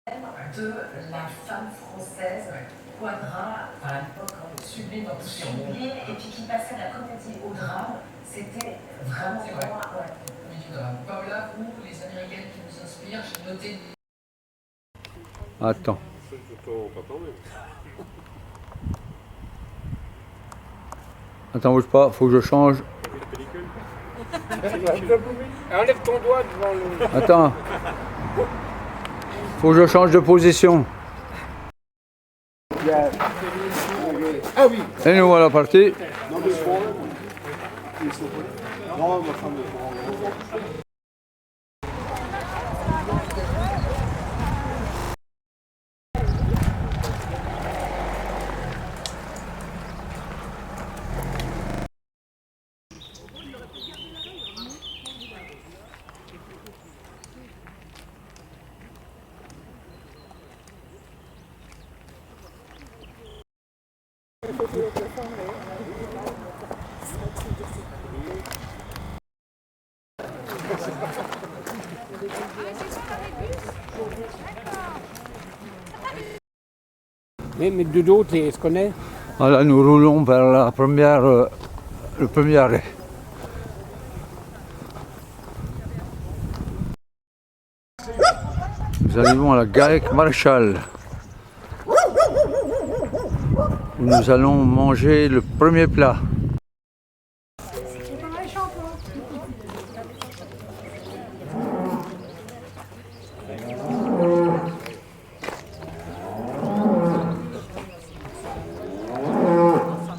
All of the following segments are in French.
de la femme française, Quadra, à l'époque, sublime, et puis qui passait la comédie au drame, c'était vraiment vraiment comédie au drame. Paola, vous, les Américaines qui nous inspirent, j'ai noté. Attends. Attends, bouge pas, faut que je change. Enlève ton doigt devant le... Attends. Faut que je change de position. Ah oui. Et nous voilà partis. Mais de dos, tu se connais? Voilà, nous roulons vers la première, le premier arrêt. Nous arrivons à la Garec Maréchal, où nous allons manger le premier plat.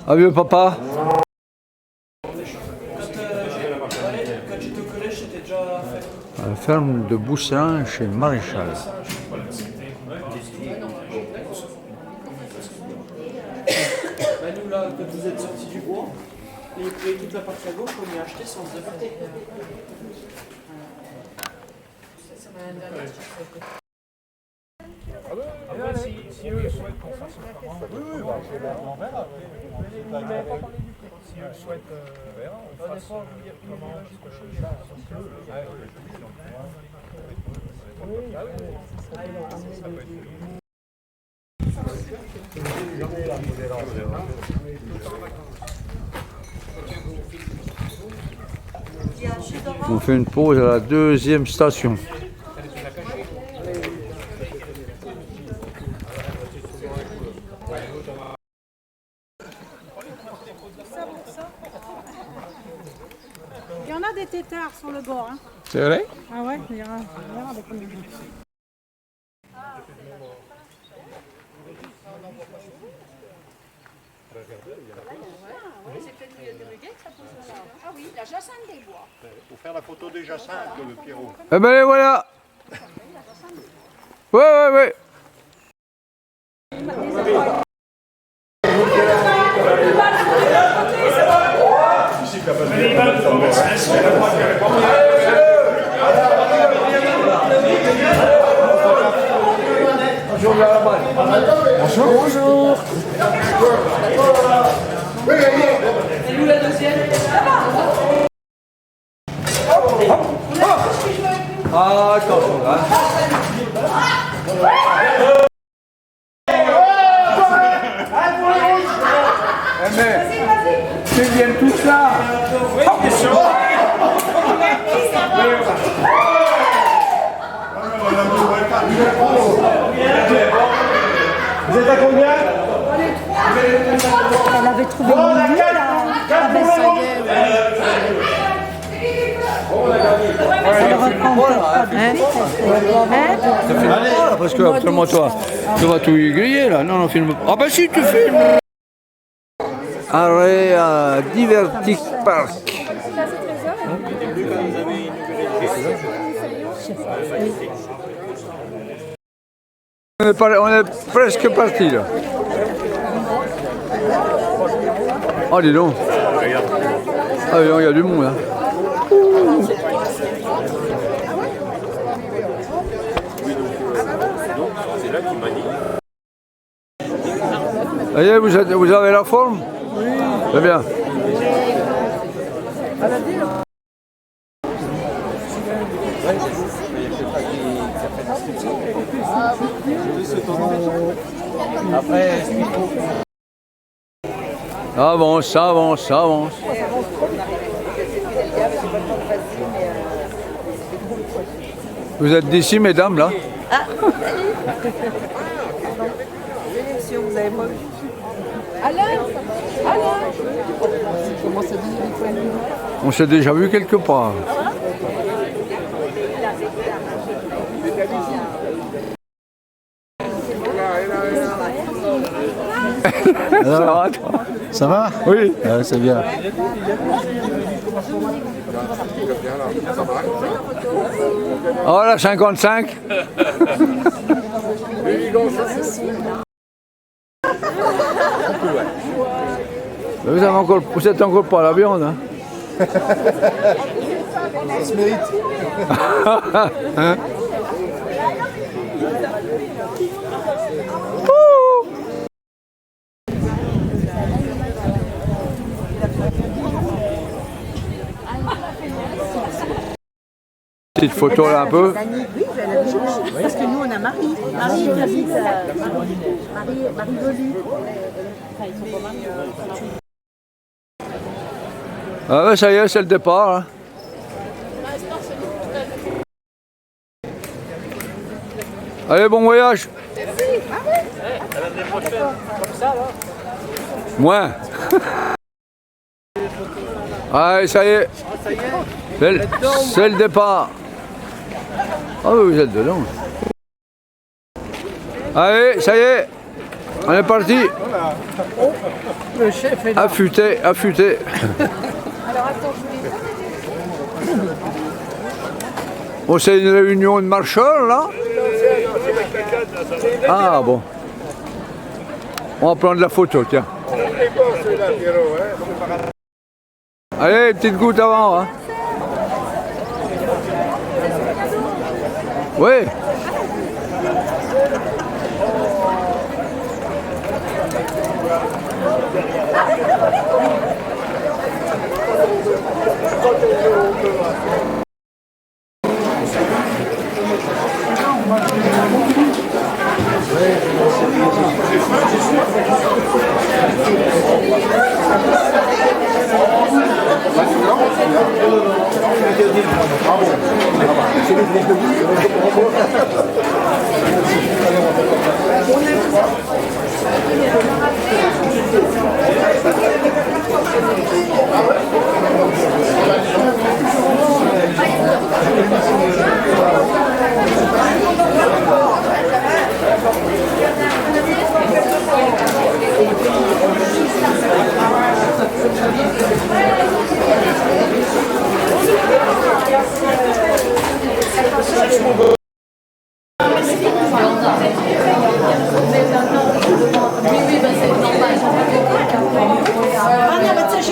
Adieu papa. À la ferme de Bousselin chez Maréchal. Nous là, quand vous êtes sortis du bois, et vous prenez toute la partie à gauche, on y a acheté sans se débuter. Après, si eux souhaitent qu'on fasse autrement, on verra. Si eux souhaitent, on fasse autrement, On fait une pause à la deuxième station. Il y en a des têtards sur le bord. Hein. C'est vrai? Ah ouais, il y en a des premiers. Ah oui, la Jacinthe des Bois. Pour faire la photo de Jacinthe, le Pierrot. Eh ben les voilà! Ouais. Bonjour. Et nous la deuxième. Ah, attention là. Mais, tu viens tout ça. Vous êtes à combien? Elle avait trouvé une nuit là. Ah ben ça y est. Elle reprend peut-être pas de suite. Ça filme pas là, parce que absolument toi, tu vas tout griller là. Non, filme pas. Ah bah si, tu filmes. Arrêt à Divertic Park. On est presque parti là. Oh dis donc. Ah dis donc, il y a du monde là. Ça y est, vous avez la forme? Oui. C'est bien. Ah, Avance, avance, avance. Vous êtes d'ici, mesdames, là? On s'est déjà vu quelque part. Ça va, toi? Ça va? Oui. C'est bien. Oh, la 55. Vous êtes encore pas à la viande, hein? Ça se mérite. Hein? Petite photo là un peu. Oui, parce que nous on a Marie. Marie qui habite Marie Golu. Ah ouais, ça y est, c'est le départ. Hein. Allez, bon voyage. Moins. Allez, ça y est. C'est le départ. Ah oui, vous êtes dedans. Allez, ça y est. On est parti. Affûté, affûté. Bon, c'est une réunion de marcheurs, là? Ah, bon. On va prendre la photo, tiens. Allez, petite goutte avant, hein. Oui.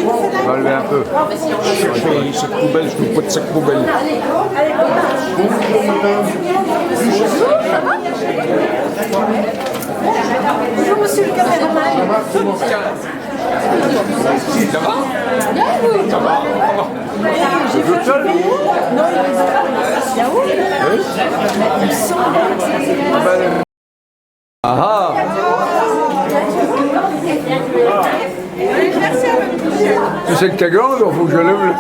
On va lever un peu. Sac poubelle, je trouve pas de sac poubelle. Bonjour monsieur le caméraman. Ça va? Ça va? J'ai vu seul. Non, il est Yaourt. Ils sont Ah ah. Tu sais que t'es grande, il faut que je lève le...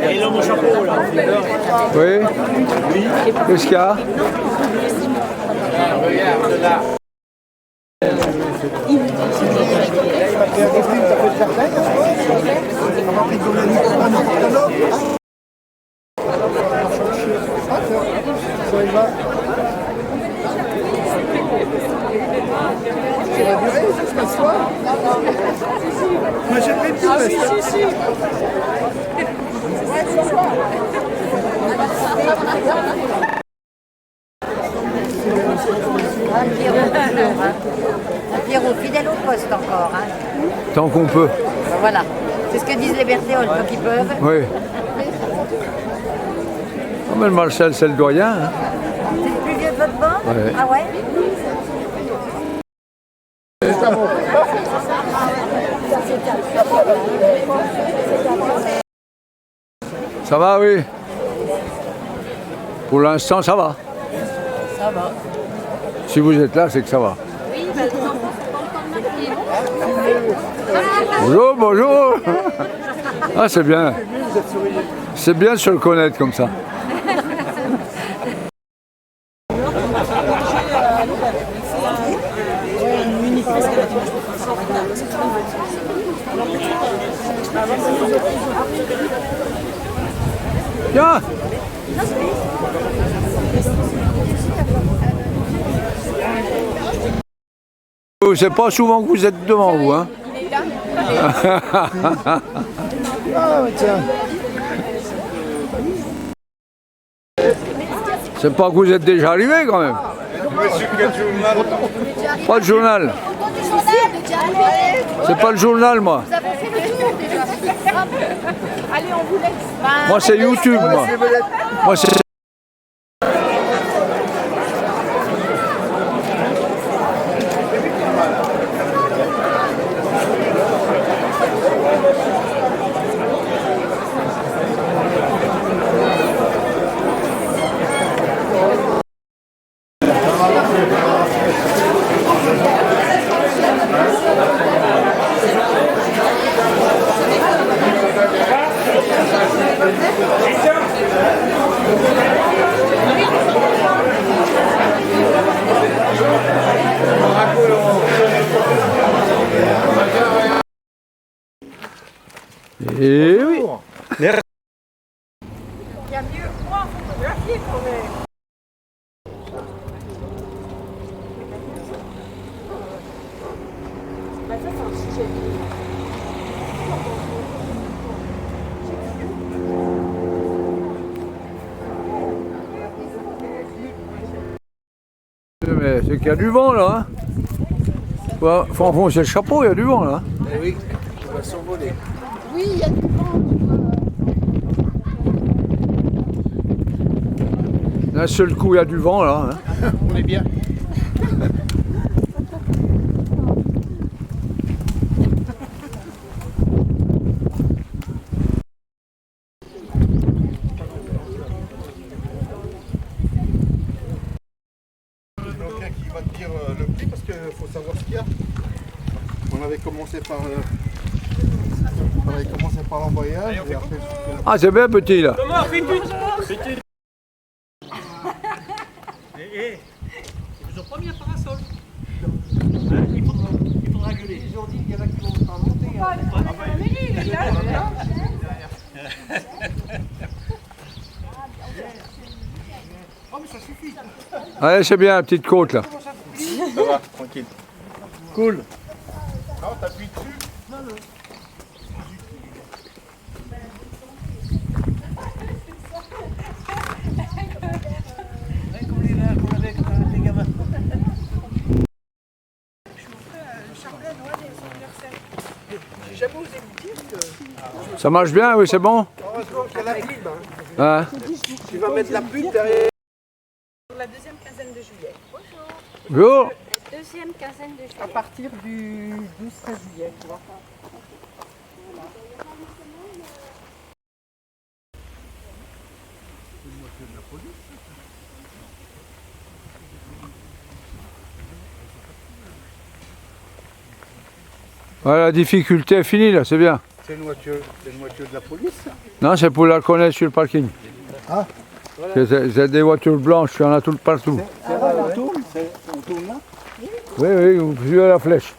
Et là, mon chapeau, là. Oui? Qu'est-ce qu'il y a? Regarde là. Moi j'ai pris tout le Pierrot, fidèle au poste encore. Hein. Tant qu'on peut. Voilà, c'est ce que disent les Berthéoles, donc ils peuvent. Oui. mais le Marcel, c'est le doyen. Hein. C'est le plus vieux de votre bande? Ouais. Ah ouais? Ça va, oui. Pour l'instant, ça va. Ça va. Si vous êtes là, c'est que ça va. Oui, les enfants sont pas encore mariés. Bonjour, bonjour. Ah, c'est bien. C'est bien de se le connaître comme ça. Tiens. C'est pas souvent que vous êtes devant vous, hein. Ah, tiens. C'est pas que vous êtes déjà arrivé quand même. Monsieur, quel journal? Pas de journal. C'est pas le journal, moi. Vous avez fait le tour déjà. Allez, on vous laisse. Moi, c'est YouTube, moi. Moi, c'est... Et oui. Il y a mieux que moi en photographie quand même. Bah ça c'est un sujet. Mais c'est qu'il y a du vent là. Hein. Faut enfoncer le chapeau, il y a du vent là. Eh oui, on va s'envoler. Oui, il y a du vent. D'un seul coup, il y a du vent là. Hein. On est bien. Quelqu'un qui va te dire le prix parce qu'il faut savoir ce qu'il y a. On avait commencé par l'embrayage et après. Ah, c'est bien petit là. Thomas, fais une. Ils ont pas mis un parasol. Il faudra gueuler. Ils ont dit qu'il y en a qui vont pas monter. Oh mais ça suffit. Allez, c'est bien, la petite côte là. Ça va, tranquille. Cool. Non, t'appuies dessus. Ça marche bien, oui, c'est bon. Heureusement qu'il y a la pub. Hein. Tu vas mettre la pub derrière. Pour la deuxième quinzaine de juillet. Bonjour. Deuxième quinzaine de juillet. À partir du 12-13 juillet, tu vois. Voilà, la difficulté est finie là, c'est bien. C'est une voiture de la police. Non, c'est pour la reconnaître sur le parking. Ah. C'est des voitures blanches, il y en a tout partout. On tourne, on tourne là. Oui, oui, vous suivez la flèche.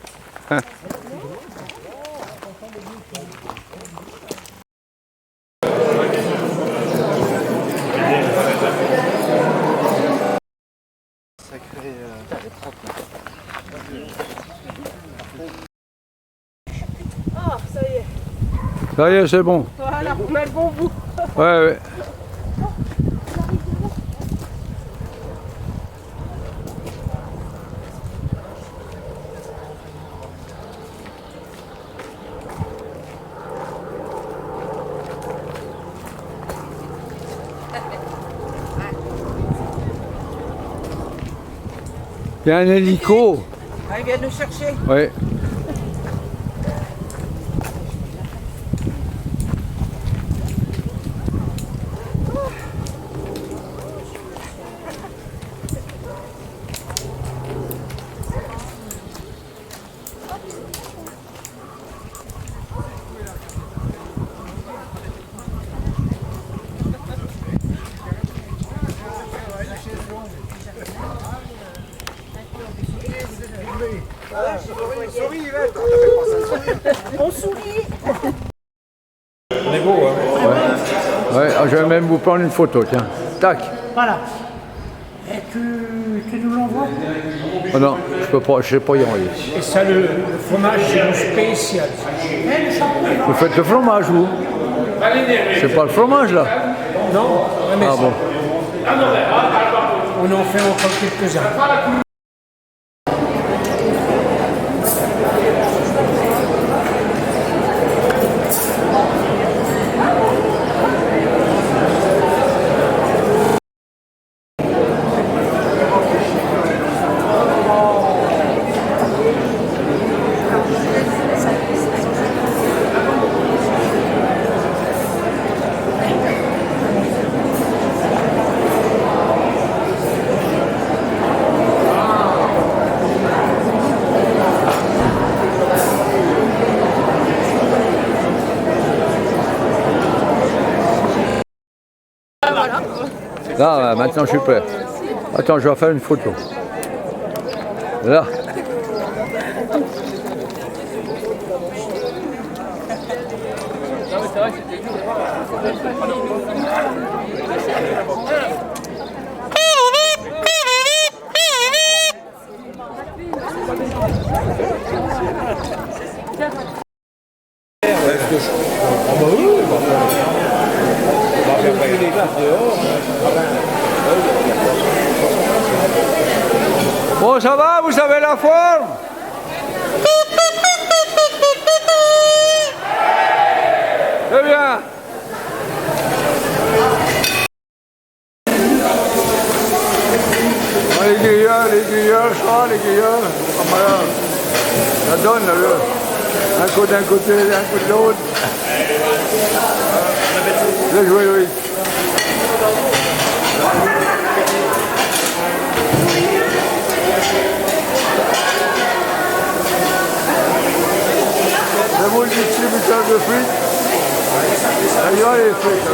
Sacré. Ah, ça y est. Ça y est, c'est bon. Voilà, on a le bon bout. Ouais, ouais. Il y a un hélico. Ah, ils viennent nous chercher. Oui. On sourit. On est beau, hein. Ouais, je vais même vous prendre une photo, tiens. Tac. Voilà. Et tu nous l'envoies? Oh non, je peux pas, je sais pas y envoyer. Et ça, le fromage, c'est un spécial. Vous faites le fromage, vous? C'est pas le fromage, là? Non, mais Ah bon. on en fait encore quelques-uns. Là, maintenant, je suis prêt. Attends, je vais faire une photo. Là. Bon, ça va, vous avez la forme? Très bien. L'aiguilleur, ça, l'aiguilleur. Ça donne, là, un côté d'un côté, un côté de l'autre. Bien joué, oui. C'est vous le distributeur de frites. Là, il y a les frites, là.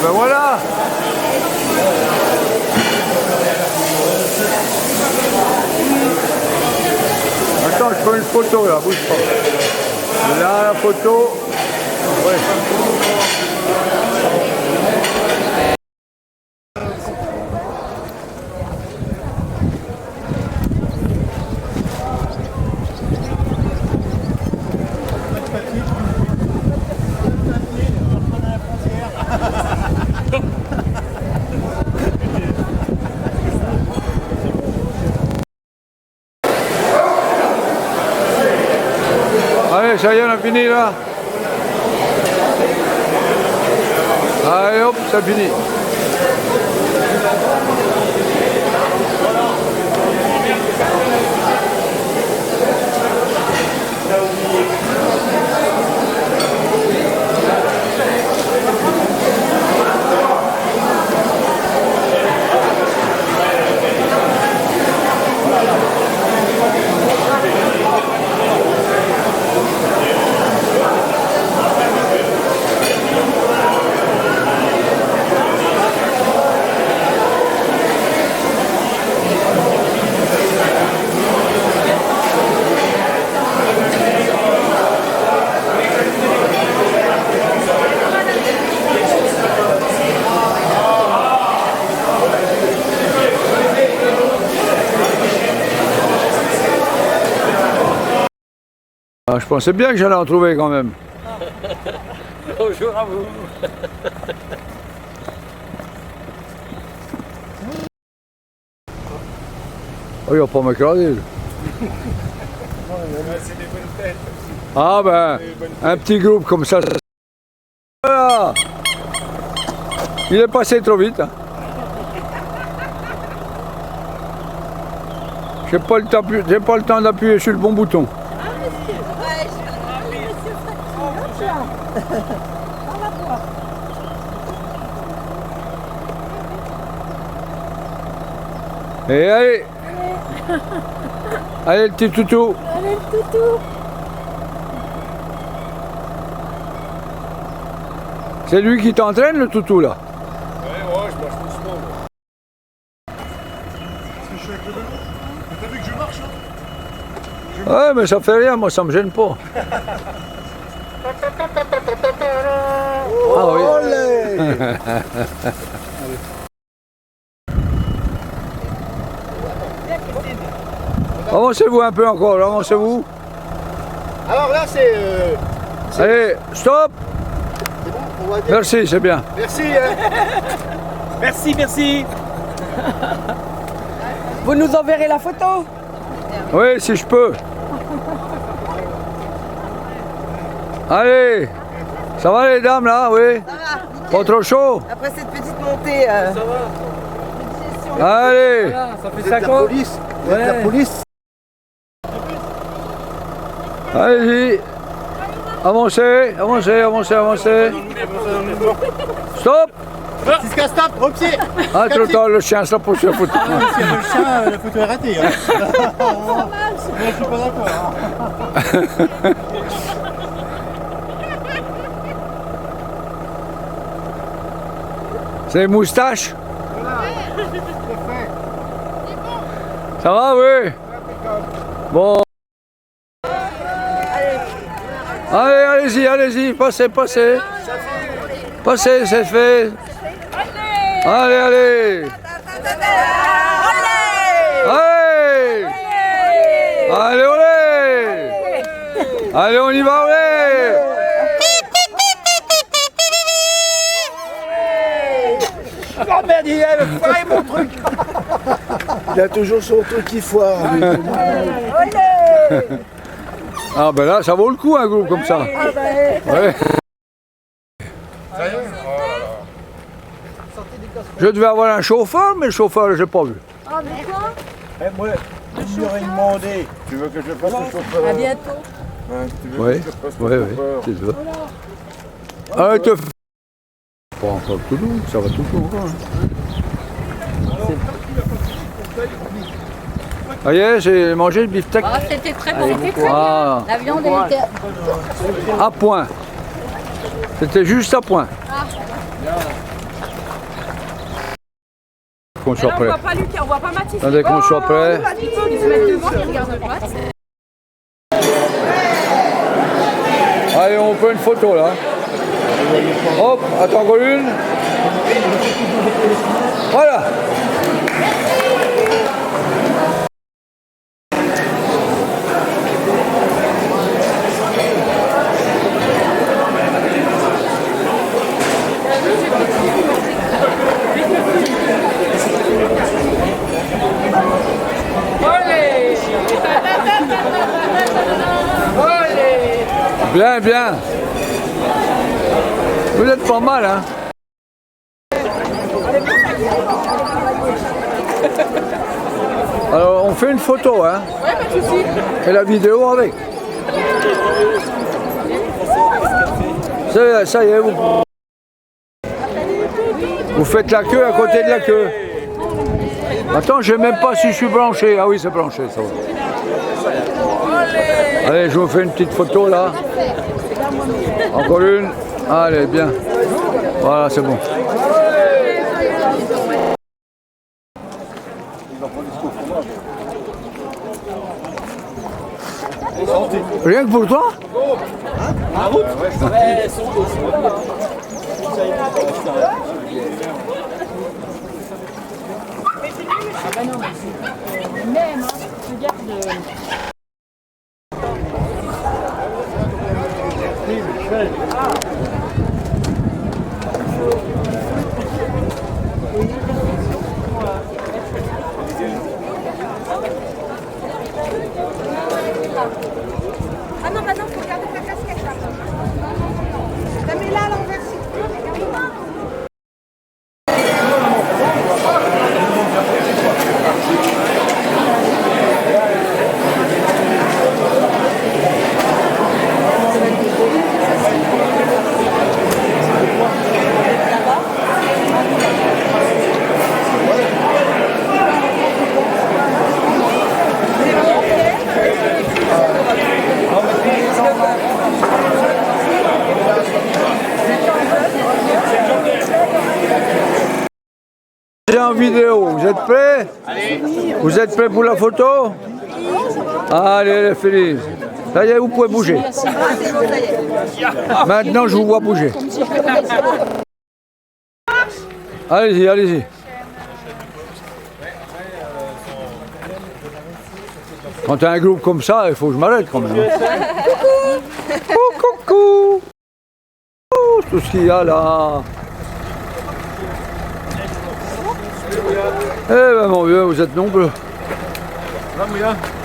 Ben voilà. Attends, je prends une photo là, bouge pas. Là, la photo. Ouais. Allez, ça y est, on a fini là. Allez hop, c'est fini. Ah, je pensais bien que j'allais en trouver quand même. Bonjour à vous. Oh, il va pas m'écraser. C'est des bonnes têtes. Ah ben, un petit groupe comme ça. Voilà. Il est passé trop vite. Hein. J'ai pas le temps d'appuyer sur le bon bouton. Et allez. Allez le petit toutou. Allez, le toutou. C'est lui qui t'entraîne le toutou là. Ouais, je marche doucement. Parce que je suis avec le vélo. Mais t'as vu que je marche hein? Ouais, mais ça fait rien, moi ça me gêne pas. Ah oui. Avancez-vous un peu encore, avancez-vous. Alors là, c'est. Allez, stop. C'est bon, on va dire. Merci, c'est bien. Merci. Hein. Merci, merci. Vous nous enverrez la photo? Oui, si je peux. Allez. Ça va les dames là, oui? Ça va, nickel. Pas trop chaud? Après cette petite montée. Allez. Ça fait Vous êtes la police. Vous êtes la police. Allez-y. Avancez, avancez, avancez, avancez. Stop. 6 stop, au pied. Ah, trop tard, le chien sera pour se foutre. Le chien, la photo est ratée. Hein. Je suis pas d'accord. Hein. C'est les moustaches? Ça va, oui? Bon. Allez, allez-y, allez-y, passez, passez. Passez, c'est fait. Allez, allez. Allez. Allez, allez. Allez, on y va, allez. Oh merde, il a foiré mon truc. Il a toujours son truc qui foire. Ah ben là, ça vaut le coup un groupe comme ça. Ouais. Je devais avoir un chauffeur, mais le chauffeur, je n'ai pas vu. Ah, mais quoi? Moi, je lui aurais demandé. Tu veux que je fasse le chauffeur? À bientôt. Hein, tu veux Oui, que je fasse oui, le oui, chauffeur? c'est ça. Ah, te pas encore tout doux, ça va tout doux. Ça y est, j'ai mangé le beefsteak. Ah, c'était très bon. Ah, La viande, elle était... à point. C'était juste à point. Qu'on soit On prêt. voit pas Lucas, on voit pas Mathis. Attendez qu'on soit prêt. Il faut se mettre devant, il regarde à droite. Allez, on fait une photo là. Hop, attends encore une. Voilà. Bien, bien. Vous êtes pas mal, hein? Alors, on fait une photo, hein? Ouais, pas de soucis. Et la vidéo avec. Ça y est, vous faites la queue à côté de la queue. Attends, je ne sais même pas si je suis branché. Ah oui, c'est branché, ça va. Allez, je vous fais une petite photo là. Encore une. Allez, bien. Voilà, c'est bon. Rien que pour toi? La route? Ouais, son dos. Ah bah non, mais même, hein, regarde... vidéo. Vous êtes prêts? Vous êtes prêts pour la photo? Allez, les Félix. Ça y est, vous pouvez bouger. Maintenant, je vous vois bouger. Allez-y, allez-y. Quand tu as un groupe comme ça, il faut que je m'arrête quand même. Coucou. Tout ce qu'il y a là. Eh ben mon vieux, vous êtes nombreux.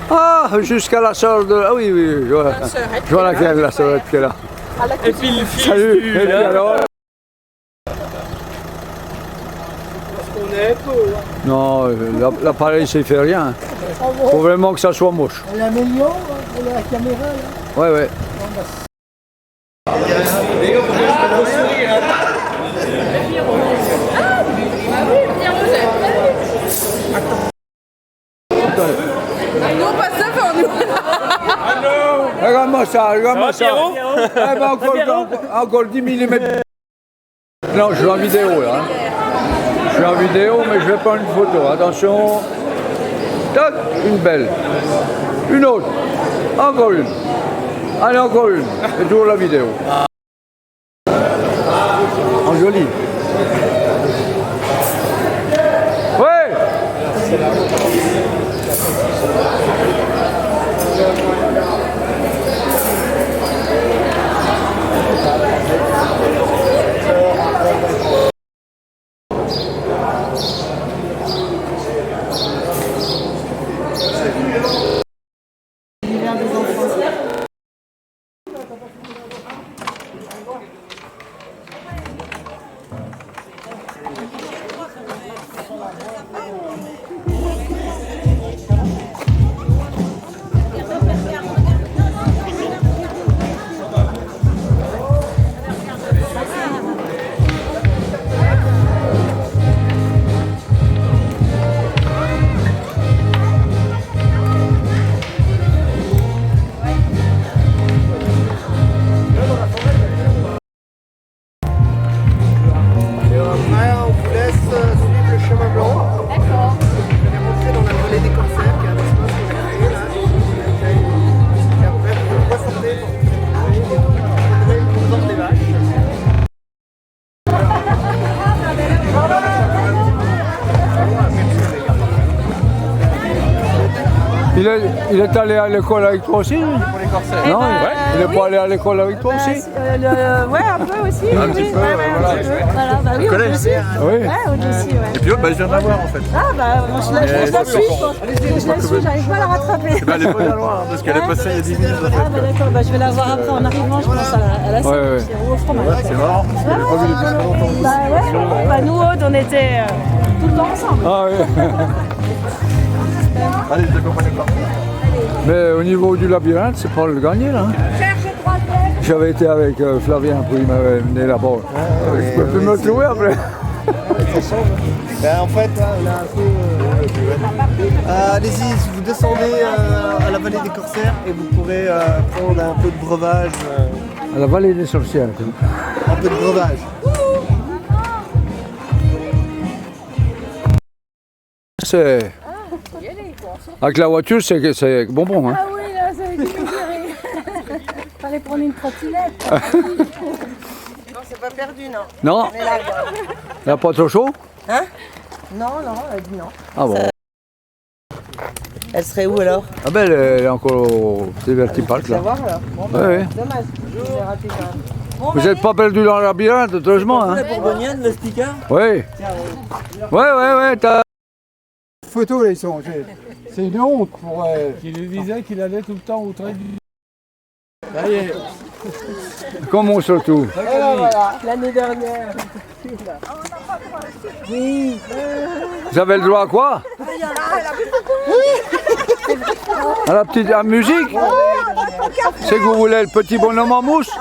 Ah, jusqu'à la sœur de... Ah oui, oui, je vois laquelle, la sœurette qui est là. Et puis le fils Salut, du... et puis alors? Parce qu'on est peu. Non, l'appareil, ça ne fait rien. Faut vraiment que ça soit moche. Elle améliore la caméra là. Ouais, ouais. Regarde-moi ça, regarde-moi ça. Eh ben encore 10 mm. Non, je suis en vidéo là. Hein. Je suis en vidéo, mais je vais prendre une photo. Attention. Tac, une belle. Une autre. Encore une. Allez, encore une. Et toujours la vidéo. En joli. Ouais. Il est allé à l'école avec toi aussi? Pour les corsaires. Non, il n'est pas allé à l'école avec toi aussi? Ouais, un peu aussi. Un petit peu, voilà. Voilà, bah oui, on aussi. Oui. Ouais, on aussi, ouais. Et puis l'autre, je viens de la voir en fait. Ah bah, je la suis, j'arrive pas à la rattraper. Elle est pas loin, parce qu'elle est passée il y a 10 minutes. Ah bah d'accord, bah, je vais la voir après en arrivant, je pense à la salle, au fromage. C'est marrant. Bah ouais, bah nous autres, on était tout le temps ensemble. Ah oui. Allez, je t'accompagne pas. Mais au niveau du labyrinthe, c'est pas le gagné là. Hein. J'avais été avec Flavien, puis il m'avait mené là-bas. Je peux plus me trouver après. Ben, en fait, là, un peu. Allez-y, vous descendez à la vallée des corsaires et vous pourrez prendre un peu de breuvage. À la vallée des sorcières. Un peu de breuvage. C'est. Avec la voiture, c'est bonbon. Hein. Ah oui, là, ça a été serré. Fallait prendre une trottinette. Non, c'est pas perdu, non. Non. On est là, Il n'y a pas trop chaud? hein? Non, elle a dit non. Ah bon. Elle serait où alors? Ah ben elle est encore au Liberty Park là. Voir alors. Bon, Ouais. dommage. J'ai raté quand même. Bon, Vous n'êtes pas perdu dans le labyrinthe, heureusement. Hein. la Bourgognane, le speaker? Oui. Ouais, t'as. Photos, là, ils sont. C'est une honte pour. Il disait qu'il allait tout le temps au train du... Ça y est. Comment surtout? Voilà, l'année dernière. Oui. Vous avez le droit à quoi? À la petite musique? C'est que vous voulez le petit bonhomme en mousse?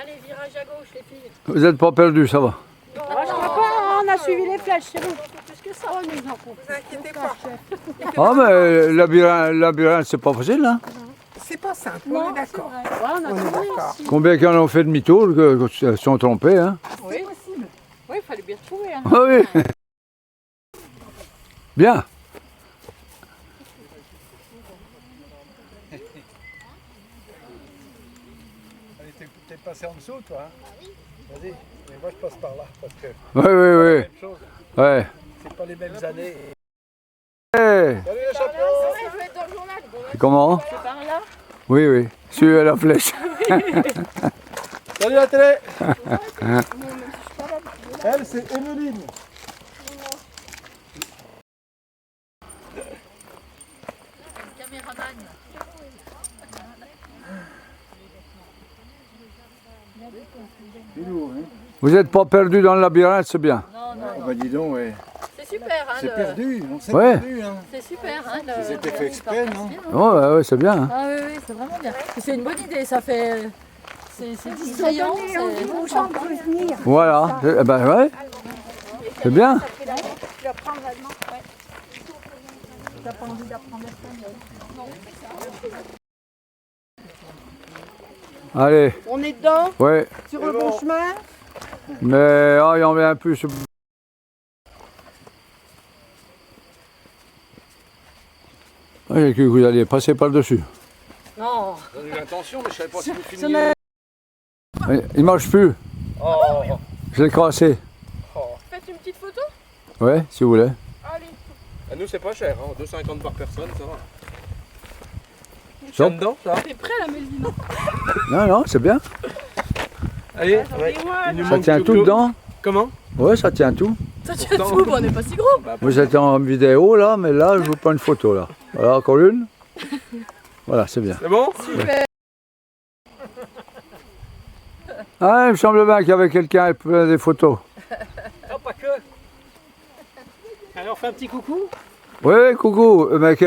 Allez, virage à gauche, les filles. Vous n'êtes pas perdus, ça va. On a suivi les flèches, c'est bon. Plus que ça. Oh, nous en faut. Vous inquiétez pas. Ah, mais le labyrinthe, c'est pas facile, hein. C'est pas simple, on est d'accord. Ouais, on a trouvé aussi. Combien qui en ont fait demi-tour, que se sont trompés, hein. Oui, oui, il fallait bien trouver. Hein. Ah oui. Bien. Allez, t'es passé en dessous, toi. Hein? Vas-y, mais moi je passe par là parce que Oui, c'est la oui, même chose. oui. Ouais. C'est pas les mêmes années. Hey. Salut les chapeaux! Comment? C'est par là. Oui, oui. Suivez la flèche. Salut la télé! Elle, c'est Emeline. Caméraman. Vous n'êtes pas perdu dans le labyrinthe, c'est bien. Non, non, non. Bah dis donc, ouais. C'est super, hein. C'est perdu, on s'est Ouais. perdu. Hein. C'est super, hein. C'était fait exprès, non? Oh, ouais, ouais, c'est bien. Hein. Ah oui, oui, c'est vraiment bien. C'est une bonne idée, ça fait... C'est distrayant. Donnez envie aux gens de revenir. Voilà. Eh ben, ouais. C'est bien. Tu vas prendre vraiment. Ouais. Tu n'as pas envie d'apprendre l'espagnol. Allez. On est dedans, Ouais. sur le bon chemin. Mais oh, il en met un peu. Ah, j'ai cru que vous alliez passer par-dessus. Non. J'en ai eu l'intention, mais je savais pas si vous filmiez. Il ne marche plus. Oh, Je l'ai cassé. Faites une petite photo. Ouais, si vous voulez. Allez. À nous, c'est pas cher, hein. 2,50 par personne, ça va. Tiens dedans, ça. T'es prêt, la Méline? Non, non, c'est bien. Allez, ouais. Ça tient tout dedans. Comment? Ouais, ça tient tout. Ça tient tout, on n'est pas si gros. Vous êtes en vidéo là, mais là, je vous prends une photo là. Voilà, encore une. Voilà, c'est bien. C'est bon? Super. Ah, il me semble bien qu'il y avait quelqu'un qui prenait des photos. Non, pas que. Allez, on fait un petit coucou. Oui, coucou, mec.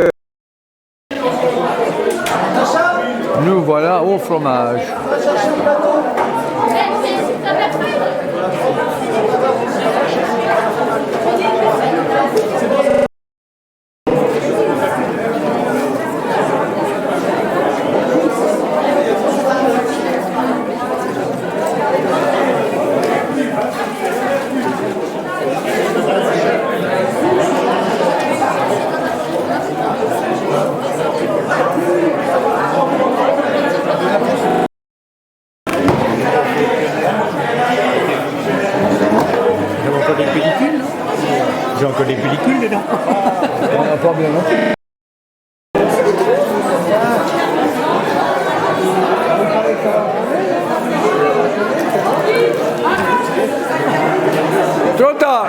Nous voilà au fromage. J'ai encore des pellicules dedans. On n'a pas bien noté. Trop tard.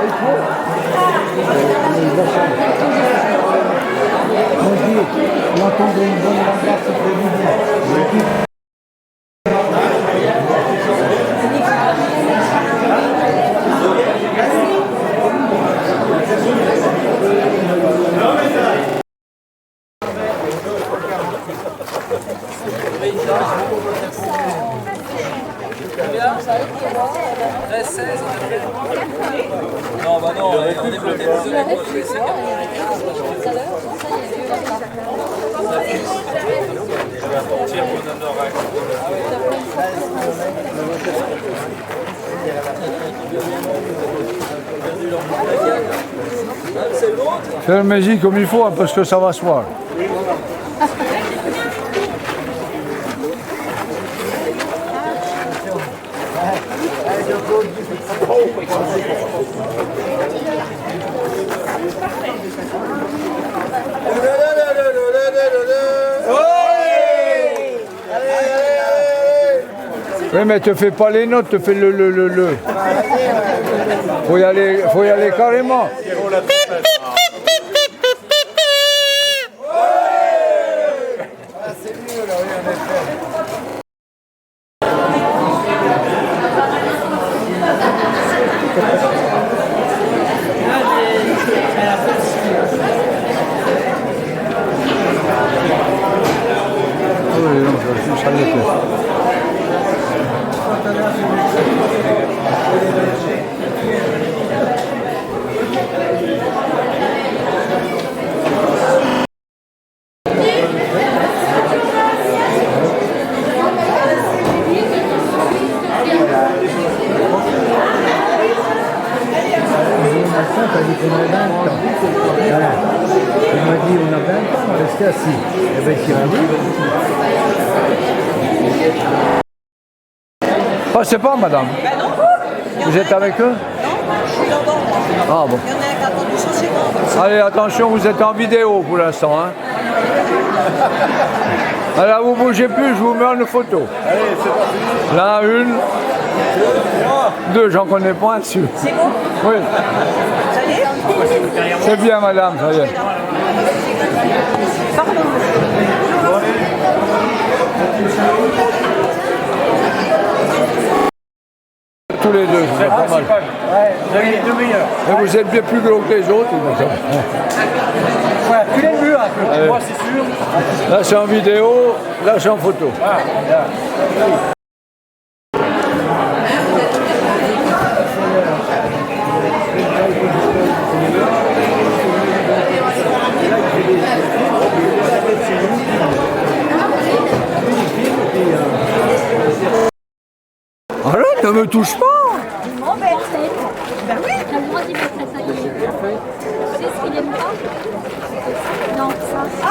Non, bah non, on est bloqué. Fermez-y comme il faut hein, parce que ça va se voir. Oui, mais te fais pas les notes, te fais le. Faut y aller carrément. Oh, non, ça le fait. rester assis. Eh bien, qui m'a dit. Passez pas, madame. Ben non. Vous êtes avec eux? Non, je suis dans l'ordre. Ah bon. Il y en a un qui a attendu 150. Allez, attention, vous êtes en vidéo pour l'instant. Hein. Alors, vous bougez plus, je vous mets une photo. Allez, c'est parti. Là, une. Deux, j'en connais pas dessus. C'est bon? Oui. Ça y est? C'est bien, madame, ça y est. Pardon. Tous les deux, c'est pas mal. Ouais, vous avez les deux meilleurs. Et vous êtes bien plus gros que les autres. Ouais, plus les murs, moi c'est sûr. Là, c'est en vidéo, là, c'est en photo. Ah, là. Arrête, ne me touche pas. Ben oui. T'as le droit d'y mettre ça, y est. Tu sais ce qu'il aime pas? Non, ça. Ah,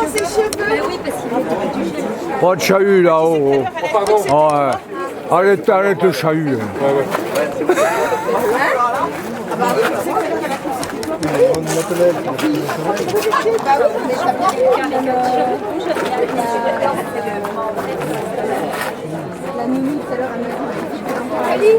c'est ses cheveux. Ben oui, parce qu'il est du gel. Pas de chahut là-haut. Oh, pardon. Oh, ouais. Arrête le chahut. La nounou tout à l'heure, elle m'a dit.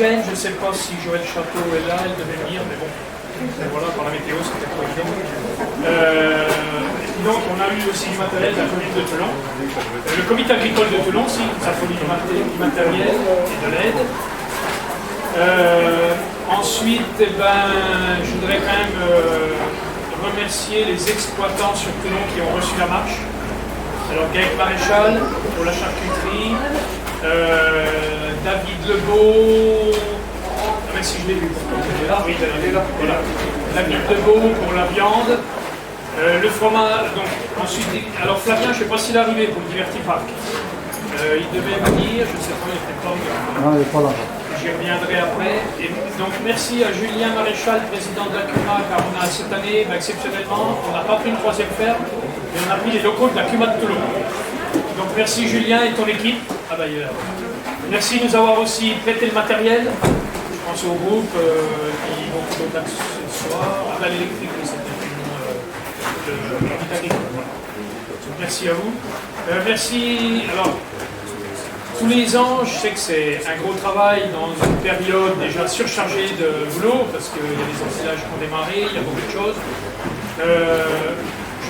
l'oxygène. Je ne sais pas si Joël Château est là, elle devait venir, mais bon, voilà, par la météo, c'était pas évident. Donc, on a eu aussi du matériel de la commune de Toulon. Le comité agricole de Toulon aussi nous a fourni du matériel et de l'aide. Ensuite, je voudrais quand même remercier les exploitants sur Toulon qui ont reçu la marche. Alors, Gaël Maréchal pour la charcuterie, David Lebeau, même si je l'ai vu, il est là, oui, il est là. Voilà. David Lebeau pour la viande, le fromage, donc ensuite, alors Flavien, je ne sais pas s'il est arrivé pour le Divertipark. Il devait venir, je ne sais pas, il n'était pas là. Non, il n'est pas là. J'y reviendrai après. Et donc merci à Julien Maréchal, président de la CUMA, car on a cette année, exceptionnellement, on n'a pas pris une troisième ferme, mais on a pris les locaux de la CUMA de Toulon. Donc merci Julien et ton équipe. Ah bah, merci de nous avoir aussi prêté le matériel. Je pense au groupe qui vont faire l'accessoire. Ah bah l'électrique, c'était le agricole. Merci à vous. Merci. Alors, tous les ans, je sais que c'est un gros travail dans une période déjà surchargée de boulot, parce qu'il y a des ensilages qui ont démarré, il y a beaucoup de choses.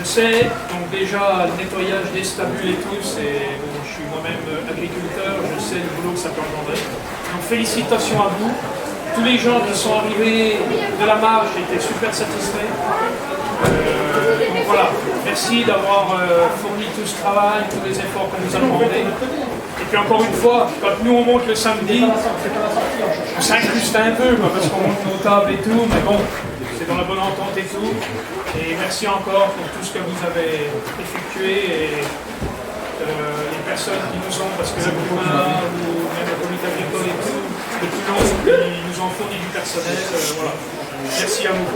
Je sais, donc déjà, le nettoyage des stabules et tout, bon, je suis moi-même agriculteur, je sais le boulot que ça peut engendrer. Donc félicitations à vous. Tous les gens qui sont arrivés de la marche étaient super satisfaits. Donc voilà, merci d'avoir fourni tout ce travail, tous les efforts qu'on nous a demandés. Et puis encore une fois, quand nous on monte le samedi, on s'incruste un peu, parce qu'on monte nos tables et tout, mais bon, c'est dans la bonne entente et tout. Et merci encore pour tout ce que vous avez effectué et les personnes qui nous ont, parce que le CUMA ou même le comité agricole et tout, de Toulon, qui nous ont fourni du personnel, voilà. Merci à vous.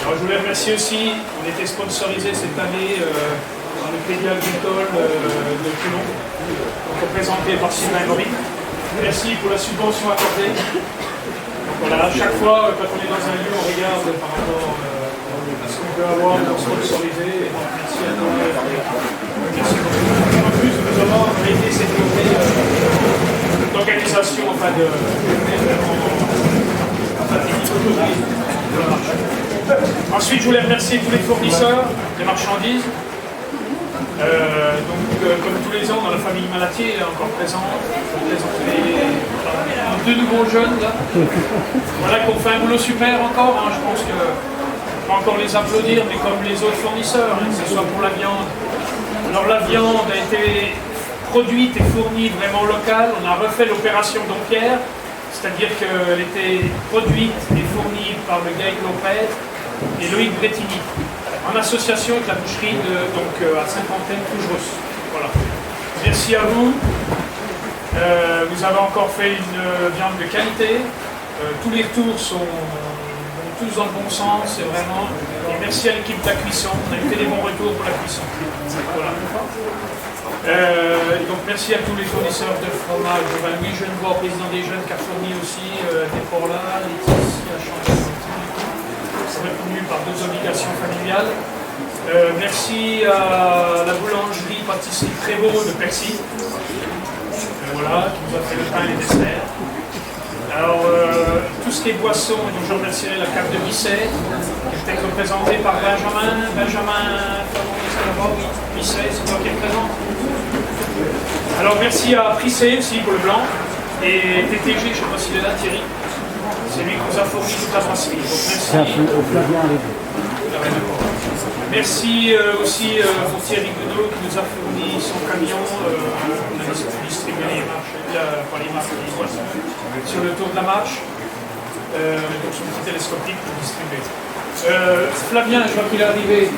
Alors, je voulais remercier aussi, on était sponsorisé cette année par le Crédit Agricole de Toulon, donc représenté par Sylvain Gory. Merci pour la subvention accordée. Donc voilà, à chaque fois, quand on est dans un lieu, on regarde par rapport à ce qu'on peut avoir pour sponsoriser. Donc, merci à nous. Merci beaucoup. En plus, nous avons aidé cette journée d'organisation, enfin de la marche. Ensuite, je voulais remercier tous les fournisseurs des marchandises. Comme tous les ans, dans la famille Malatier, est encore présente. Je vous présente deux nouveaux jeunes là. Voilà, qui ont fait un boulot super encore. Hein. Je pense que je peux encore les applaudir, mais comme les autres fournisseurs, hein, que ce soit pour la viande. Alors la viande a été produite et fournie vraiment locale. On a refait l'opération Dompierre, c'est-à-dire qu'elle était produite et fournie par le Gaël Lopez et Loïc Bretigny, en association avec la boucherie à Saint-Quentin-Cougerous. Voilà. Merci à vous. Vous avez encore fait une viande de qualité. Tous les retours vont tous dans le bon sens, c'est vraiment. Et merci à l'équipe de la cuisson. On a eu des bons retours pour la cuisson. Voilà. Donc merci à tous les fournisseurs de fromage. Louis Genevois, président des jeunes, qui a fourni aussi des Porla, Laetitia, Chantal. Retenu par deux obligations familiales. Merci à la boulangerie pâtisserie Prévost de Percy, voilà, qui nous a fait le pain et les desserts. Alors, tout ce qui est boisson, donc je remercierai la cave de Bisset, qui est peut-être représentée par Benjamin, Bisset, c'est toi qui es présent. Alors, merci à Prissé aussi pour le blanc, et TTG, je ne sais pas s'il est là, Thierry. C'est lui qui nous a fourni toute la brasserie. Merci aussi pour Thierry Godot qui nous a fourni son camion. On a distribué les marches sur le tour de la marche. Donc son petit télescopique pour distribuer. Flavien, je vois qu'il est arrivé.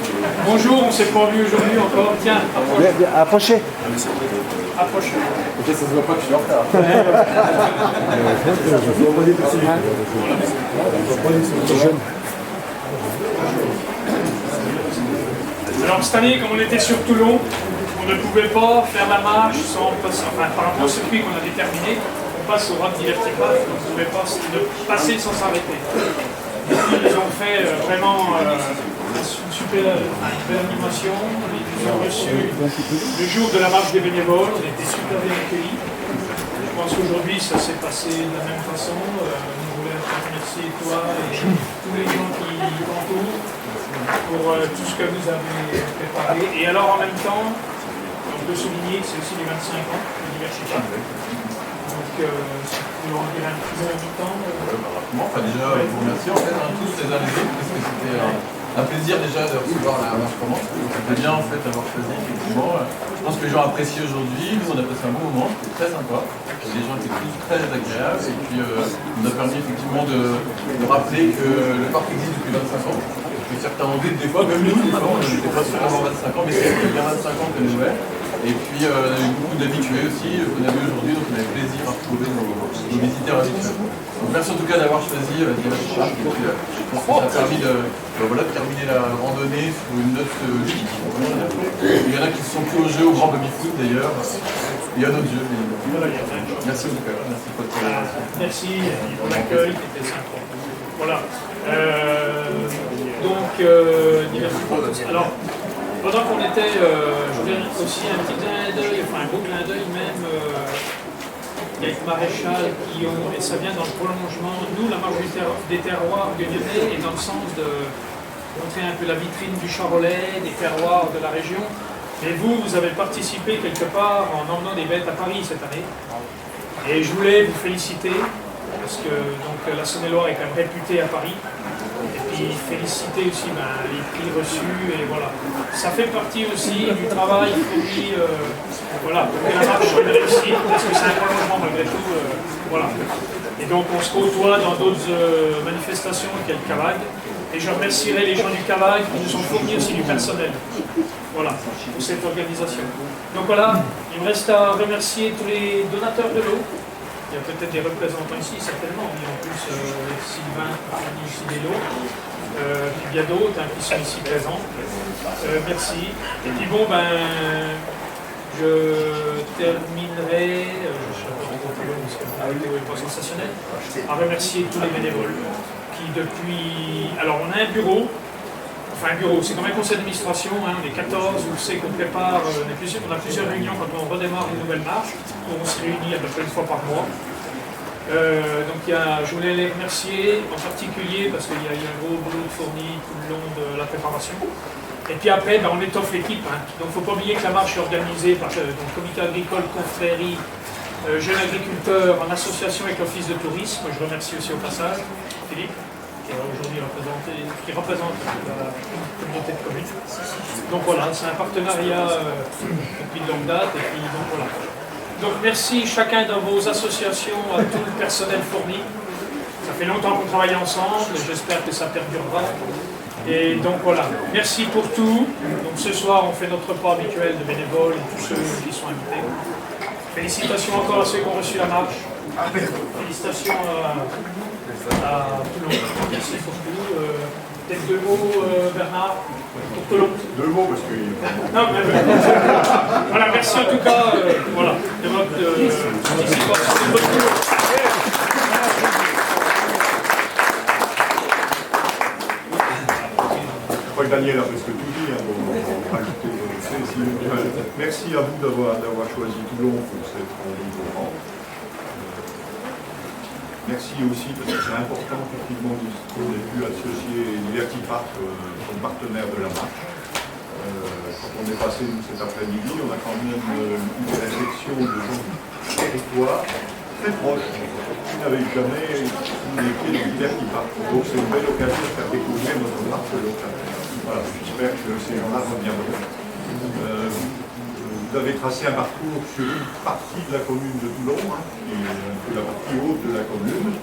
Bonjour, on ne s'est pas vu aujourd'hui encore. Tiens, approche. Approchez. Approche. Ok, ça se voit pas que je suis en retard. Alors cette année, comme on était sur Toulon, on ne pouvait pas faire la marche sans passer, enfin par rapport au circuit qu'on a déterminé, on passe au Rock Divertipark, on ne pouvait pas passer sans s'arrêter. Et puis ils ont fait vraiment une super belle animation, ils nous ont reçu le jour de la marche des bénévoles, on était super bien accueillis. Je pense qu'aujourd'hui, ça s'est passé de la même façon. On voulait remercier toi et tous les gens qui t'entourent pour tout ce que vous avez préparé. Et alors, en même temps, on peut souligner que c'est aussi les 25 ans de l'université. Donc, vous leur en direz un petit mot en même temps. Enfin, déjà, vous remercier en fait, tous les uns les autres, parce que c'était un plaisir déjà de recevoir la marche commande. C'était bien en fait d'avoir choisi, effectivement. Je pense que les gens apprécient aujourd'hui, nous on a passé un bon moment, c'était très sympa. Les gens étaient tous très agréables et puis on nous a permis effectivement de rappeler que le parc existe depuis 25 ans. Que certains en doutent des fois, même nous, on n'était pas sûr d'avoir 25 ans, mais c'est qu'il y a 25 ans que nous ouvert. Et puis on a eu beaucoup d'habitués aussi qu'on a vu aujourd'hui, donc on avait plaisir à retrouver nos visiteurs habituels. Donc merci en tout cas d'avoir choisi Dimanche Park. Je pense que ça a permis de terminer la randonnée sur une note ludique. Il y en a qui se sont plus au jeu, au grand baby-foot d'ailleurs. Il y a d'autres jeux. Merci en tout cas. Merci pour votre collaboration. Merci pour l'accueil qui était sympa. Voilà. Alors, pendant qu'on était, je voulais aussi un petit clin d'œil, enfin un beau clin d'œil même, avec Maréchal qui ont, et ça vient dans le prolongement, nous la marche des terroirs guignonnais est dans le sens de montrer un peu la vitrine du Charolais, des terroirs de la région. Et vous avez participé quelque part en emmenant des bêtes à Paris cette année. Et je voulais vous féliciter, parce que donc, la Saône-et-Loire est quand même réputée à Paris. Et puis féliciter aussi les prix reçus, et voilà. Ça fait partie aussi du travail fourni voilà, pour que la marche soit une réussite, parce que c'est un prolongement malgré tout. Voilà. Et donc on se côtoie dans d'autres manifestations qu'il y a le CAVAG. Et je remercierai les gens du CAVAG qui nous ont fourni aussi du personnel. Voilà, pour cette organisation. Donc voilà, il me reste à remercier tous les donateurs de l'eau. Il y a peut-être des représentants ici, certainement, mais en plus Sylvain a fourni ici des lots. Puis il y a d'autres qui sont ici présents. Merci. Et puis bon, je terminerai, je ne pas sensationnel, à remercier tous les bénévoles qui depuis... Alors on a un bureau, enfin un bureau, c'est comme un conseil d'administration, on est 14, vous savez qu'on prépare, on a plusieurs réunions quand on redémarre une nouvelle marche, on se réunit à peu près une fois par mois. Donc je voulais les remercier en particulier parce qu'il y a eu un gros boulot fourni tout le long de la préparation. Et puis après, on étoffe l'équipe. Donc il ne faut pas oublier que la marche est organisée par le comité agricole, confrérie, jeunes agriculteurs en association avec l'office de tourisme. Je remercie aussi au passage Philippe, qui est aujourd'hui qui représente la communauté de communes. Donc voilà, c'est un partenariat depuis de longue date. Et puis donc voilà. Donc merci chacun dans vos associations, à tout le personnel fourni. Ça fait longtemps qu'on travaille ensemble et j'espère que ça perdurera. Et donc voilà, merci pour tout. Donc ce soir on fait notre repas habituel de bénévoles et tous ceux qui sont invités. Félicitations encore à ceux qui ont reçu la marche. Félicitations à Toulon. Merci pour tout. Peut-être deux mots, Bernard, pour Toulon. Deux mots parce que... Non, mais... voilà, merci en tout cas voilà, de votre participation, de votre boulot. Je crois que Daniel a presque tout dit, on va rajouter merci à vous d'avoir choisi Toulon pour cette rencontre. Merci aussi parce que c'est important effectivement qu'on ait pu associer Liberty Park comme partenaire de la marche. Quand on est passé cet après-midi, on a quand même une réflexion de gens du territoire très proche qui n'avaient jamais été de Liberty Park. Donc c'est une belle occasion de faire découvrir notre marque locale. Voilà, j'espère que ces gens-là reviendront. Vous avez tracé un parcours sur une partie de la commune de Toulon, qui est un peu la partie haute de la commune,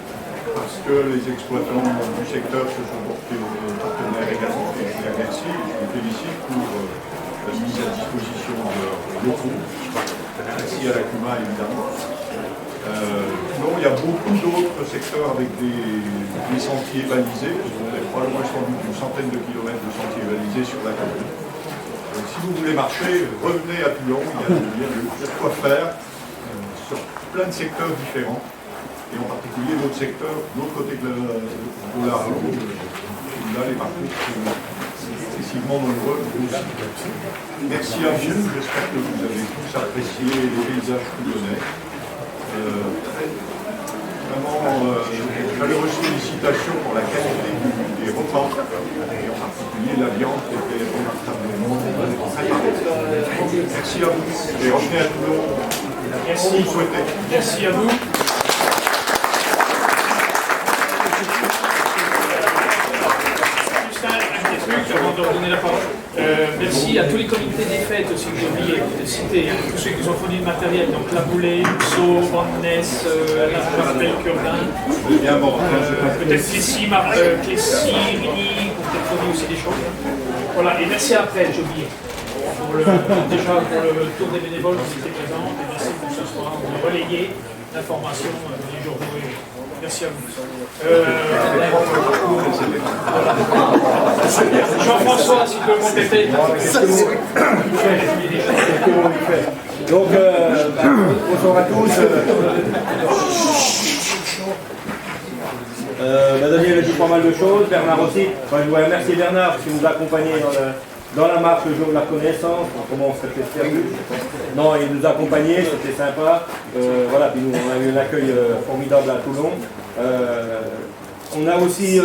parce que les exploitants du secteur se sont portés partenaires également, et je les remercie, et je les félicite pour la mise à disposition de leurs locaux. Merci à la CUMA évidemment. Toulon, il y a beaucoup d'autres secteurs avec des sentiers balisés, on a probablement sans doute une centaine de kilomètres de sentiers balisés sur la commune. Donc, si vous voulez marcher, revenez à Toulon, il y a de quoi faire sur plein de secteurs différents, et en particulier d'autres secteurs, de l'autre côté de la route, là les parcours sont excessivement nombreux aussi. Merci à vous, j'espère que vous avez tous apprécié les paysages toulonnais. Vraiment chaleureuse félicitations pour la qualité des repas, et en particulier la viande qui était remarquablement préparée. Merci à vous et revenez à Toulon Merci. comme vous le souhaitez. Merci à vous. Juste un petit truc avant de redonner la parole. Merci à tous les comités des fêtes aussi que j'ai oublié de citer, hein, tous ceux qui ont fourni le matériel, donc La Boulée, Rousseau, Van Ness, je rappelle Curvin, peut-être Clécy, Rini, qui ont peut-être fourni aussi des choses. Voilà, et merci à April, j'ai oublié. Déjà pour le tour des bénévoles qui étaient présents, et merci pour ce soir de relayer l'information dans les journaux. Merci à vous. Jean-François, si tu peux compléter. Donc, bonjour à tous. Daniel a dit pas mal de choses, Bernard aussi. Enfin, je voudrais remercier Bernard qui nous a accompagnés dans la marche le jour de la connaissance. Comment on s'est fait perdu. Non, il nous a accompagnés, c'était sympa. Voilà, puis nous, on a eu un accueil formidable à Toulon. On a aussi,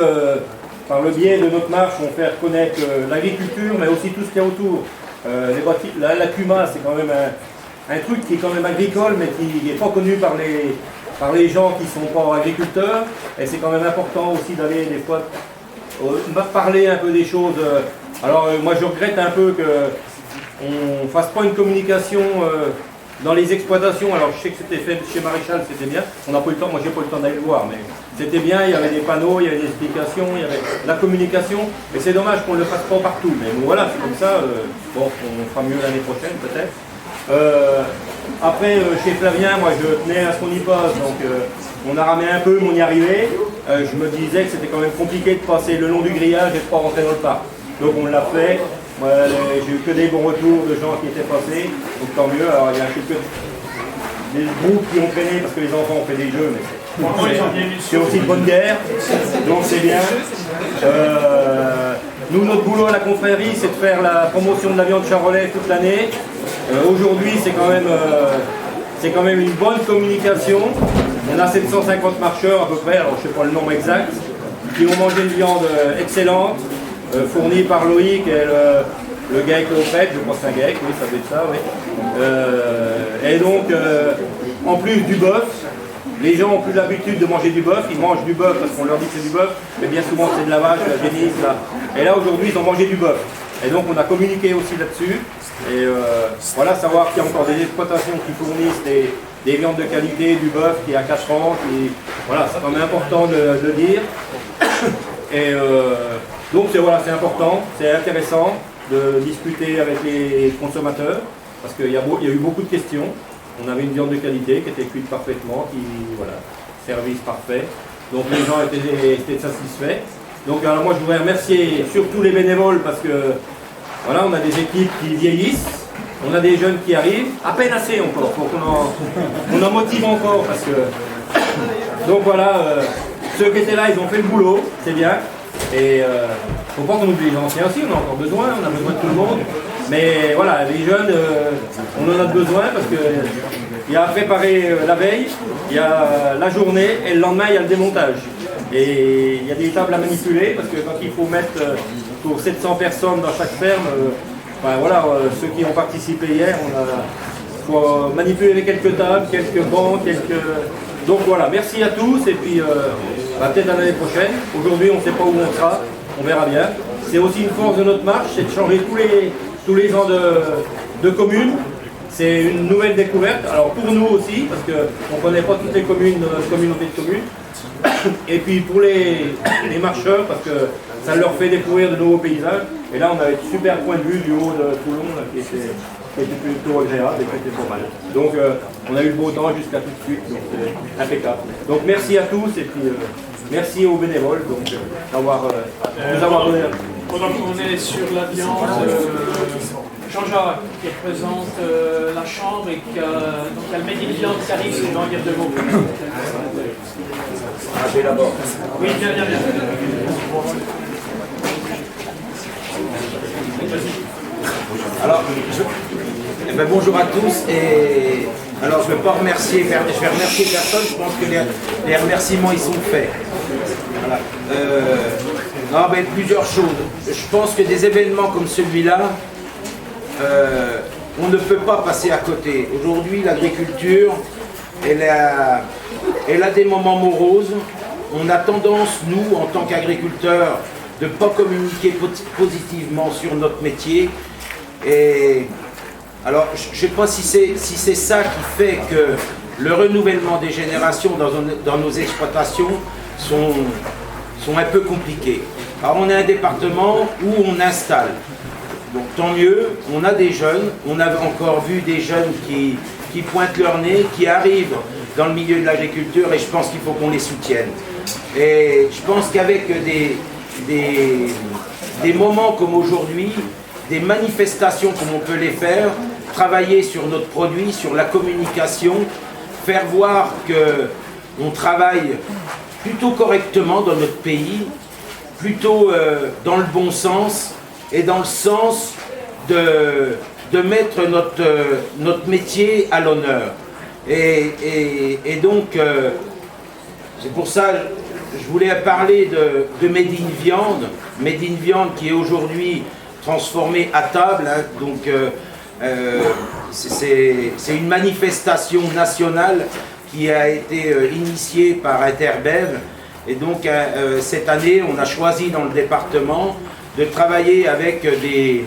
par le biais de notre marche, on fait reconnaître l'agriculture, mais aussi tout ce qu'il y a autour. La CUMA, c'est quand même un truc qui est quand même agricole, mais qui n'est pas connu par les gens qui ne sont pas agriculteurs. Et c'est quand même important aussi d'aller des fois parler un peu des choses. Alors moi je regrette un peu qu'on ne fasse pas une communication dans les exploitations. Alors je sais que c'était fait chez Maréchal, c'était bien. On n'a pas eu le temps, moi j'ai pas eu le temps d'aller le voir, mais c'était bien, il y avait des panneaux, il y avait des explications, il y avait la communication. Et c'est dommage qu'on ne le fasse pas partout. Mais bon voilà, c'est comme ça. Bon, on fera mieux l'année prochaine peut-être. Après, chez Flavien, moi je tenais à ce qu'on y passe, donc on a ramé un peu, mais on y arrivait. Je me disais que c'était quand même compliqué de passer le long du grillage et de ne pas rentrer dans le parc. Donc on l'a fait. J'ai eu que des bons retours de gens qui étaient passés, donc tant mieux. Alors il y a des groupes qui ont traîné parce que les enfants ont fait des jeux, mais c'est aussi de bonne guerre, donc c'est bien. Nous, notre boulot à la confrérie, c'est de faire la promotion de la viande charolais toute l'année. Aujourd'hui, c'est quand même une bonne communication. On a 750 marcheurs à peu près, alors je ne sais pas le nombre exact, qui ont mangé une viande excellente, fournie par Loïc et le GAEC Opec, je crois que c'est un GAEC, oui, ça doit être ça, oui. Et donc, en plus du bœuf, les gens ont plus l'habitude de manger du bœuf, ils mangent du bœuf parce qu'on leur dit que c'est du bœuf, mais bien souvent c'est de la vache, de la génisse, là. Et là aujourd'hui ils ont mangé du bœuf. Et donc on a communiqué aussi là-dessus. Et voilà, savoir qu'il y a encore des exploitations qui fournissent des viandes de qualité, du bœuf qui a 4 ans, voilà, c'est quand même important de le dire. Et donc voilà, c'est important, c'est intéressant de discuter avec les consommateurs, parce qu'il y a eu beaucoup de questions. On avait une viande de qualité qui était cuite parfaitement, voilà, service parfait. Donc les gens étaient satisfaits. Donc alors moi je voudrais remercier surtout les bénévoles parce que voilà, on a des équipes qui vieillissent, on a des jeunes qui arrivent, à peine assez encore, pour qu'on en motive encore parce que. Donc voilà, ceux qui étaient là, ils ont fait le boulot, c'est bien. Et faut pas qu'on oublie les anciens aussi, on a encore besoin, on a besoin de tout le monde. Mais voilà, les jeunes, on en a besoin parce qu'il y a à préparer la veille, il y a la journée et le lendemain il y a le démontage. Et il y a des tables à manipuler parce que quand il faut mettre pour 700 personnes dans chaque ferme, enfin, voilà, ceux qui ont participé hier, il faut manipuler quelques tables, quelques bancs, Donc voilà, merci à tous et puis peut-être à l'année prochaine. Aujourd'hui on ne sait pas où on sera, on verra bien. C'est aussi une force de notre marche, c'est de changer tous les ans de communes. C'est une nouvelle découverte, alors pour nous aussi, parce qu'on ne connaît pas toutes les communes de notre communauté de communes. Et puis pour les marcheurs, parce que ça leur fait découvrir de nouveaux paysages. Et là on a un super point de vue du haut de Toulon là, qui était plutôt agréable et qui était pas mal. Donc on a eu le beau temps jusqu'à tout de suite, donc c'est impeccable. Donc merci à tous et puis merci aux bénévoles de nous avoir donné. Pendant qu'on est sur la viande, Jean-Jacques qui représente la chambre et qui a le Made in Viande qui arrive, c'est d'en dire deux mots. Ah, j'ai d'abord. Oui, bien. Alors, bonjour à tous et Alors je ne vais pas remercier, je vais remercier personne, je pense que les remerciements ils sont faits. Voilà. Non, mais plusieurs choses. Je pense que des événements comme celui-là, on ne peut pas passer à côté. Aujourd'hui, l'agriculture, elle a des moments moroses. On a tendance, nous, en tant qu'agriculteurs, de ne pas communiquer positivement sur notre métier. Et alors, je ne sais pas si c'est ça qui fait que le renouvellement des générations dans nos exploitations sont un peu compliqués. Alors, on a un département où on installe. Donc, tant mieux, on a des jeunes. On a encore vu des jeunes qui pointent leur nez, qui arrivent dans le milieu de l'agriculture, et je pense qu'il faut qu'on les soutienne. Et je pense qu'avec des moments comme aujourd'hui, des manifestations comme on peut les faire, travailler sur notre produit, sur la communication, faire voir qu'on travaille plutôt correctement dans notre pays, plutôt dans le bon sens et dans le sens de mettre notre métier à l'honneur. Et donc, c'est pour ça que je voulais parler de Made in Viande. Made in Viande qui est aujourd'hui transformé à table. Hein, donc, c'est une manifestation nationale qui a été initiée par Interbev. Et donc, cette année, on a choisi dans le département de travailler avec des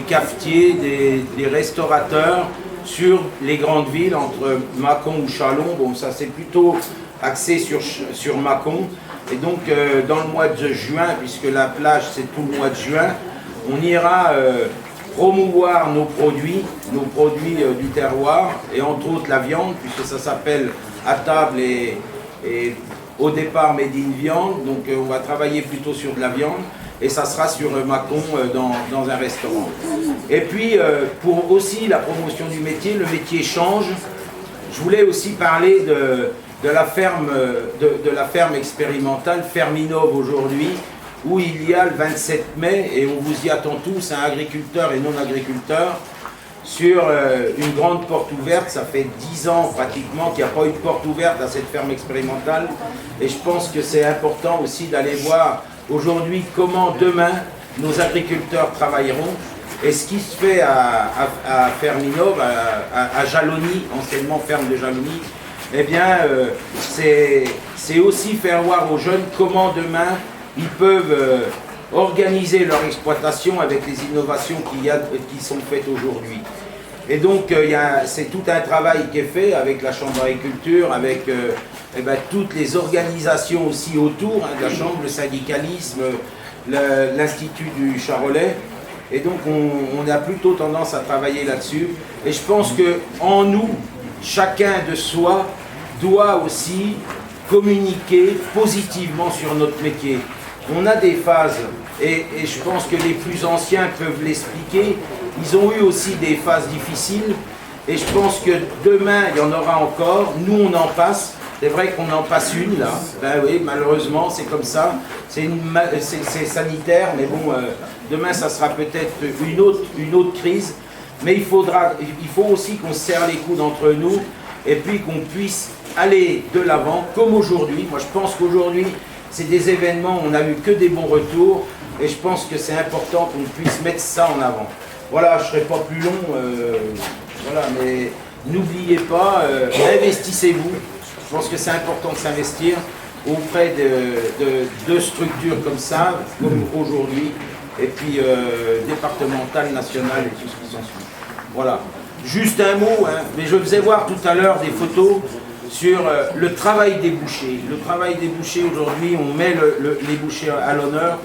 cafetiers, des restaurateurs sur les grandes villes, entre Mâcon ou Châlons. Bon, ça c'est plutôt axé sur Mâcon. Et donc, dans le mois de juin, puisque la plage c'est tout le mois de juin, on ira promouvoir nos produits du terroir, et entre autres la viande, puisque ça s'appelle à table et au départ Made in Viande. Donc, on va travailler plutôt sur de la viande. Et ça sera sur Mâcon dans un restaurant. Et puis, pour aussi la promotion du métier, le métier change. Je voulais aussi parler de la ferme expérimentale Ferminov aujourd'hui, où il y a le 27 mai, et on vous y attend tous, un agriculteur et non-agriculteur, sur une grande porte ouverte. Ça fait 10 ans pratiquement qu'il n'y a pas eu de porte ouverte à cette ferme expérimentale. Et je pense que c'est important aussi d'aller voir aujourd'hui comment demain nos agriculteurs travailleront. Et ce qui se fait à Ferminov, à Jalony, anciennement ferme de Jalony, eh bien c'est aussi faire voir aux jeunes comment demain ils peuvent organiser leur exploitation avec les innovations qui sont faites aujourd'hui. Et donc c'est tout un travail qui est fait avec la Chambre d'agriculture, avec toutes les organisations aussi autour de la Chambre, le syndicalisme, l'Institut du Charolais. Et donc on a plutôt tendance à travailler là-dessus. Et je pense qu'en nous, chacun de soi doit aussi communiquer positivement sur notre métier. On a des phases, et je pense que les plus anciens peuvent l'expliquer. Ils ont eu aussi des phases difficiles, et je pense que demain, il y en aura encore. Nous, on en passe. C'est vrai qu'on en passe une, là. Ben oui, malheureusement, c'est comme ça. C'est sanitaire, mais bon, demain, ça sera peut-être une autre crise. Mais il faut aussi qu'on se serre les coudes entre nous, et puis qu'on puisse aller de l'avant, comme aujourd'hui. Moi, je pense qu'aujourd'hui, c'est des événements où on n'a eu que des bons retours, et je pense que c'est important qu'on puisse mettre ça en avant. Voilà, je ne serai pas plus long, voilà, mais n'oubliez pas, investissez-vous. Je pense que c'est important de s'investir auprès de structures comme ça, comme aujourd'hui, et puis départementales, nationales et tout ce qui s'ensuit. Voilà. Juste un mot, hein, mais je faisais voir tout à l'heure des photos sur le travail des bouchers. Le travail des bouchers aujourd'hui, on met les bouchers à l'honneur.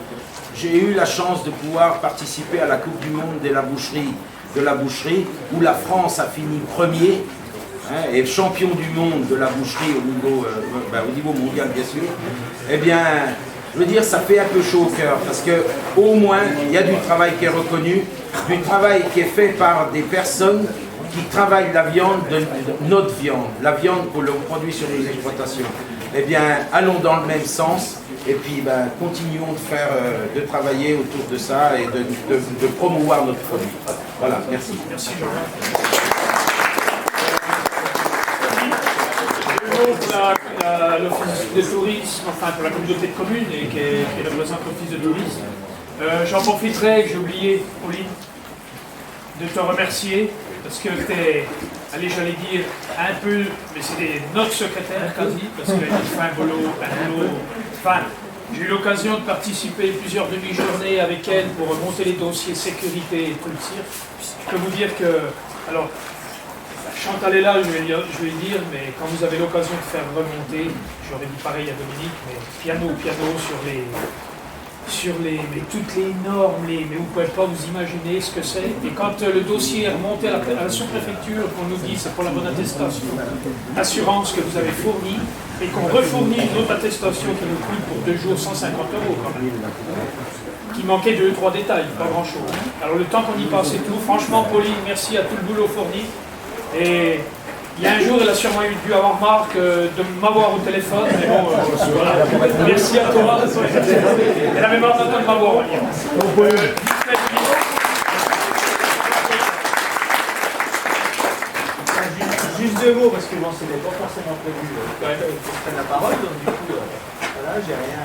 J'ai eu la chance de pouvoir participer à la Coupe du Monde de la boucherie, où la France a fini premier, hein, et champion du monde de la boucherie au niveau mondial bien sûr. Eh bien, je veux dire, ça fait un peu chaud au cœur, parce qu'au moins, il y a du travail qui est reconnu, du travail qui est fait par des personnes qui travaillent la viande, notre viande, la viande que l'on produit sur nos exploitations. Eh bien, allons dans le même sens, et puis continuons de travailler autour de ça et de promouvoir notre produit. Voilà, merci. Merci Jean. l'office de tourisme, enfin pour la communauté de communes et qui représente l'office de tourisme. J'en profiterai, j'ai oublié, Pauline, de te remercier parce que tu es, allez, j'allais dire un peu, mais c'était notre secrétaire quasi, parce qu'elle fait un boulot. Enfin, j'ai eu l'occasion de participer plusieurs demi-journées avec elle pour monter les dossiers sécurité et tout le cirque. Je peux vous dire que, alors, Chantal est là, je vais lui dire, mais quand vous avez l'occasion de faire remonter, j'aurais dit pareil à Dominique, mais piano sur toutes les normes, mais vous ne pouvez pas vous imaginer ce que c'est. Et quand le dossier est remonté à la sous-préfecture, qu'on nous dit c'est pour la bonne attestation, assurance que vous avez fournie, et qu'on refournit une autre attestation qui nous coûte pour 2 jours 150 € quand même, qui manquait 2-3 détails, pas grand-chose. Alors le temps qu'on y passe et tout, franchement Pauline, merci à tout le boulot fourni. Et il y a un jour, elle a sûrement dû avoir marre de m'avoir au téléphone, mais bon, voilà. Merci à toi. Elle avait marre de m'avoir, on va dire. Juste 2 mots, parce que bon, ce n'est pas forcément prévu quand même que je prenne la parole, donc du coup, voilà, j'ai rien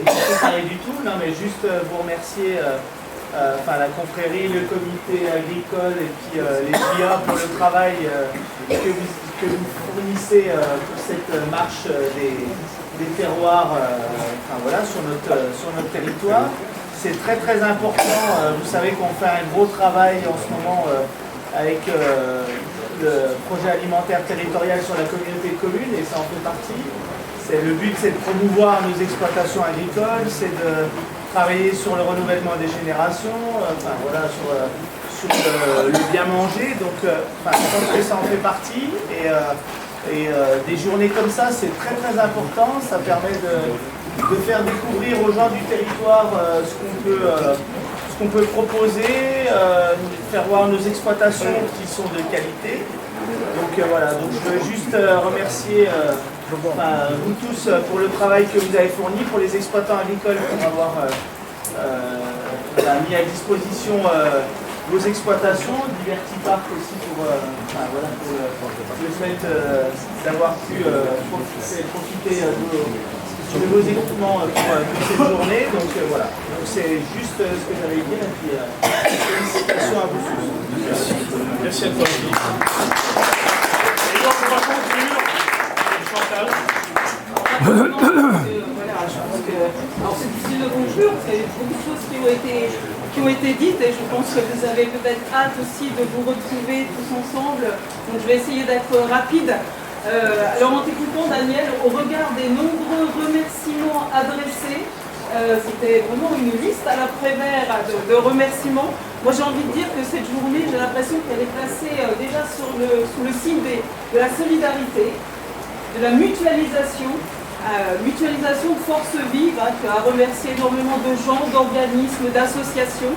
préparé du tout. Non, mais juste vous remercier la confrérie, le comité agricole et puis les GIA pour le travail que vous fournissez pour cette marche des terroirs sur notre territoire. C'est très très important. Vous savez qu'on fait un gros travail en ce moment avec le projet alimentaire territorial sur la communauté de communes et ça en fait partie. Le but, c'est de promouvoir nos exploitations agricoles, c'est de travailler sur le renouvellement des générations, sur le bien manger. Donc, je pense que ça en fait partie. Et des journées comme ça, c'est très très important. Ça permet de faire découvrir aux gens du territoire ce qu'on peut proposer, faire voir nos exploitations qui sont de qualité. Donc voilà, donc je veux juste remercier vous tous pour le travail que vous avez fourni, pour les exploitants agricoles pour avoir mis à disposition vos exploitations, Liberty Park aussi pour le fait d'avoir pu profiter de vos équipements pour cette journée. Donc voilà, donc c'est juste ce que j'avais dit et puis félicitations à vous tous. Merci. Merci à toi. Et donc on va conclure. Chantal. Voilà, je pense que alors c'est difficile de conclure parce qu'il y a beaucoup de choses qui ont été dites et je pense que vous avez peut-être hâte aussi de vous retrouver tous ensemble. Donc je vais essayer d'être rapide. Alors en t'écoutant Daniel, au regard des nombreux remerciements adressés, c'était vraiment une liste à l'après-vert de remerciements. Moi j'ai envie de dire que cette journée, j'ai l'impression qu'elle est placée déjà sous le signe de la solidarité, de la mutualisation de force vive, qui a remercié énormément de gens, d'organismes, d'associations.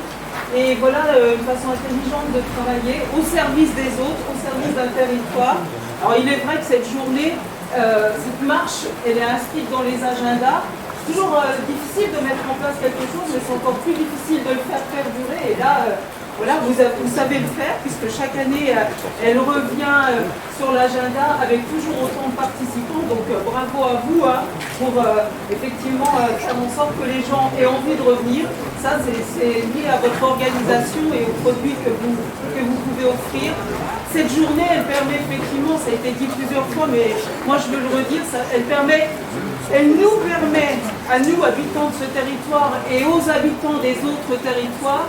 Et voilà une façon intelligente de travailler au service des autres, au service d'un territoire. Alors il est vrai que cette journée, cette marche, elle est inscrite dans les agendas. C'est toujours difficile de mettre en place quelque chose, mais c'est encore plus difficile de le faire perdurer. Et là, voilà, vous savez le faire, puisque chaque année, elle revient sur l'agenda avec toujours autant de participants. Donc bravo à vous pour effectivement faire en sorte que les gens aient envie de revenir. Ça, c'est lié à votre organisation et aux produits que vous pouvez offrir. Cette journée, elle permet effectivement, ça a été dit plusieurs fois, mais moi je veux le redire, elle nous permet, à nous, habitants de ce territoire et aux habitants des autres territoires,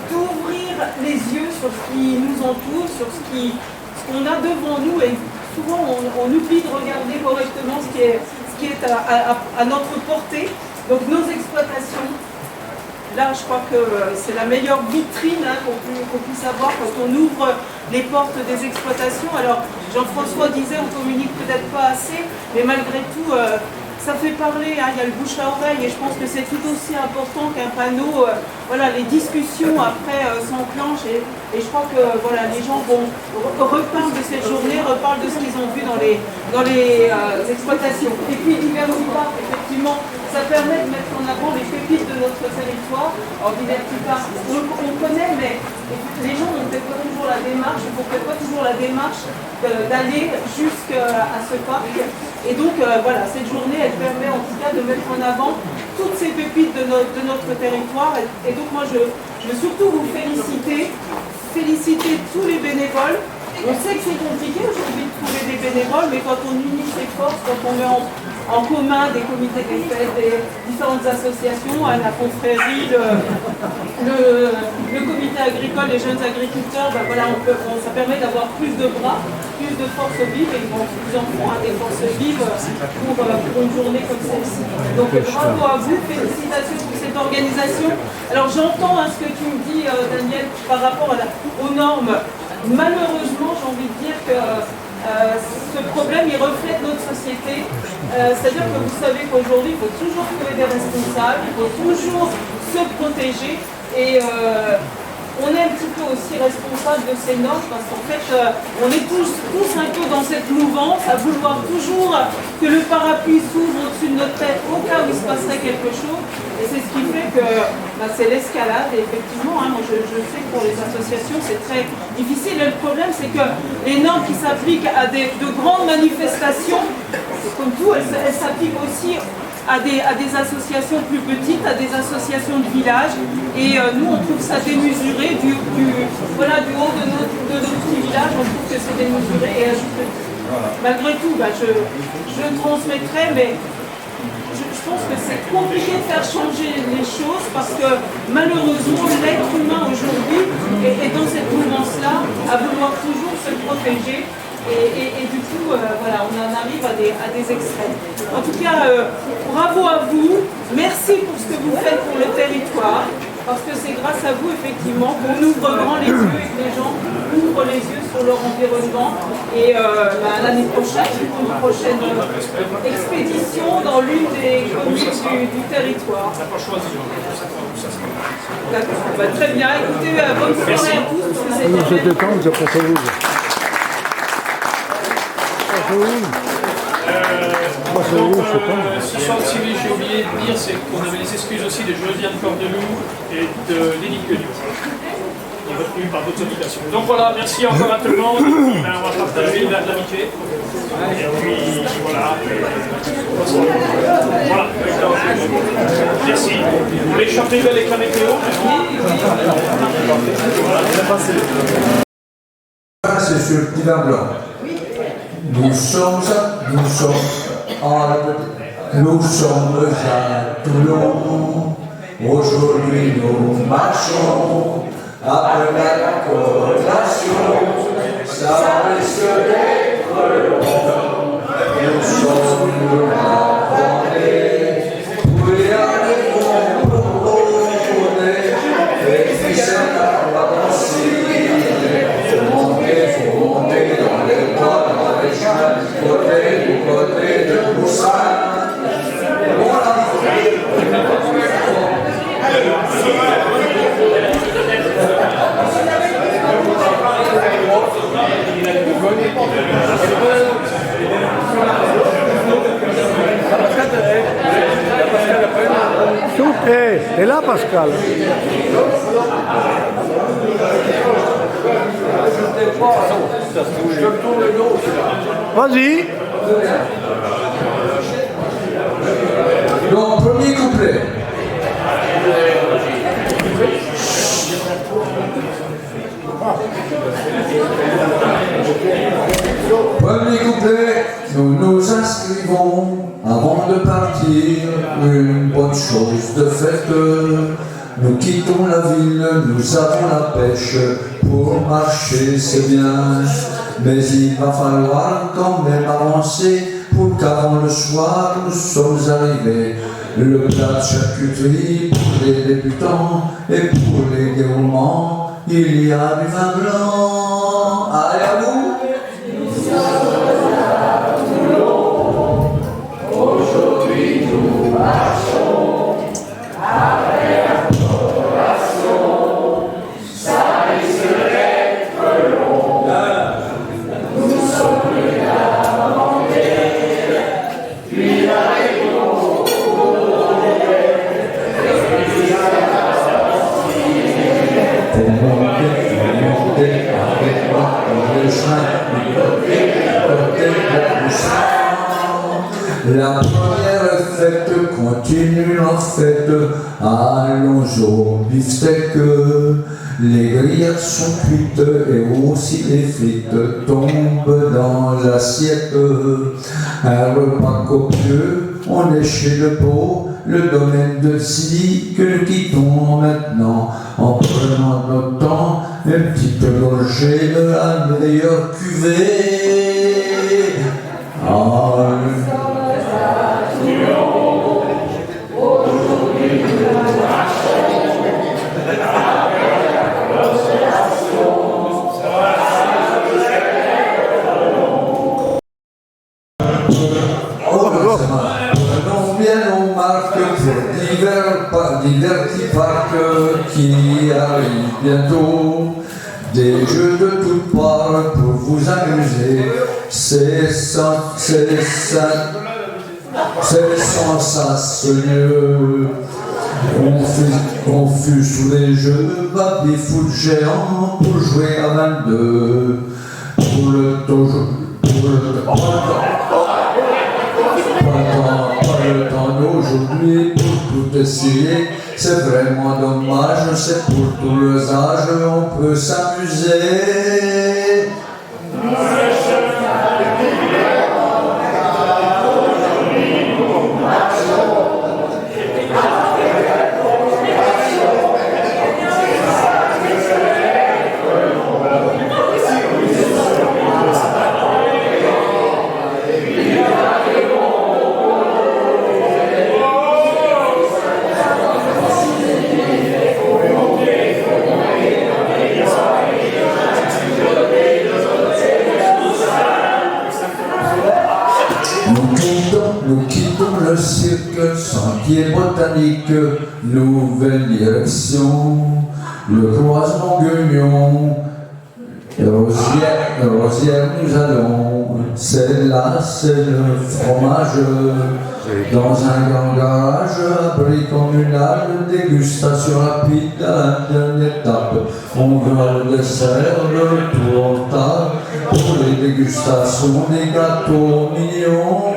d'ouvrir les yeux sur ce qui nous entoure, sur ce qu'on a devant nous. Et souvent, on oublie de regarder correctement ce qui est à notre portée. Donc nos exploitations, là, je crois que c'est la meilleure vitrine qu'on puisse avoir quand on ouvre les portes des exploitations. Alors, Jean-François disait, on communique peut-être pas assez, mais malgré tout, ça fait parler, il y a le bouche à oreille, et je pense que c'est tout aussi important qu'un panneau. Voilà, les discussions après s'enclenchent, et Et je crois que voilà, les gens vont reparlent de cette journée, reparlent de ce qu'ils ont vu dans les exploitations. Et puis Diversipark, effectivement, ça permet de mettre en avant les pépites de notre territoire. Alors Diversipark, on connaît, mais les gens n'ont peut-être pas toujours la démarche, ils ne font peut-être pas toujours la démarche d'aller jusqu'à ce parc. Et donc voilà, cette journée, elle permet en tout cas de mettre en avant toutes ces pépites de notre territoire. Et donc moi, je veux surtout vous féliciter tous les bénévoles. On sait que c'est compliqué aujourd'hui de trouver des bénévoles, mais quand on unit ses forces, quand on met en commun des comités des fêtes, des différentes associations, la confrérie, le comité agricole, les jeunes agriculteurs, ben voilà, ça permet d'avoir plus de bras, plus de forces vives, et ils en font des forces vives pour une journée comme celle-ci. Donc bravo à vous, félicitations pour cette organisation. Alors j'entends ce que tu me dis, Daniel, par rapport aux normes. Malheureusement, j'ai envie de dire que ce problème, il reflète notre société. C'est-à-dire que vous savez qu'aujourd'hui, il faut toujours trouver des responsables, il faut toujours se protéger. Et on est un petit peu aussi responsable de ces normes parce qu'en fait, on est tous un peu dans cette mouvance à vouloir toujours que le parapluie s'ouvre au-dessus de notre tête au cas où il se passerait quelque chose. Et c'est ce qui fait que c'est l'escalade. Et effectivement, moi je sais que pour les associations, c'est très difficile. Et le problème, c'est que les normes qui s'appliquent à de grandes manifestations, comme tout, elles s'appliquent aussi à des associations plus petites, à des associations de village. Et nous, on trouve ça démesuré du haut de notre petit village, on trouve que c'est démesuré. Et malgré tout, je transmettrai, mais je pense que c'est compliqué de faire changer les choses parce que malheureusement, l'être humain aujourd'hui est dans cette mouvance-là à vouloir toujours se protéger. Et du coup, voilà, on en arrive à des extrêmes. En tout cas, bravo à vous. Merci pour ce que vous faites pour le territoire. Parce que c'est grâce à vous, effectivement, qu'on ouvre grand les yeux et que les gens ouvrent les yeux sur leur environnement. Et l'année prochaine, une prochaine expédition dans l'une des communes du territoire. D'accord. Très bien. Écoutez, bonne soirée à tous. C'était quand vous avez passé Ce soir aussi, j'ai oublié de dire, c'est qu'on avait les excuses aussi de Josiane Cordeloup et de Lénie Queugnou, qui est retenu par d'autres obligations. Donc voilà, merci encore à tout le monde. On va partager l'amitié. Et puis voilà. Voilà. Merci. Vous voulez chanter avec la météo? C'est sur le petit vin blanc. Nous sommes à Toulon. Aujourd'hui nous marchons après la collation. Ça risque d'être long. Nous sommes à Vendée. Où il y a des bons promenés. Et puis c'est à danser. Faut monter dans les bois, dans les champs, côté de Boussin. T'es là, Pascal. Vas-y. Donc, premier couplet. Premier couplet, nous nous inscrivons avant de partir, une bonne chose de faite. Nous quittons la ville, nous avons la pêche, pour marcher c'est bien, mais il va falloir quand même avancer, pour qu'avant le soir nous sommes arrivés. Le plat de charcuterie pour les débutants, et pour les gourmands, il y a du vin blanc. Allez à vous! Aujourd'hui nous marchons après la collation, ça risquerait l'assiette. Allons au beefsteak, les grillades sont cuites et aussi les frites tombent dans l'assiette. Un repas copieux, on est chez le pot, le domaine de Sidi que nous quittons maintenant en prenant notre temps, une petite gorgée de la meilleure cuvée. Prenons bien nos marques pour divers petits parcs qui arrivent bientôt. Des jeux de toutes parts pour vous amuser. C'est sensationneux. On fut sous les jeux de baby-foot géant pour jouer à 22. Pas le temps d'aujourd'hui pour tout essayer, c'est vraiment dommage, c'est pour tous les âges, on peut s'amuser. Nous quittons le cirque, sentier botanique, nouvelle direction, le croisement Guignon, Rosière nous allons, c'est là, c'est le fromage, dans un grand garage, abri communal, dégustation rapide à la dernière étape, on veut le dessert, le tour en table, pour les dégustations des gâteaux mignons.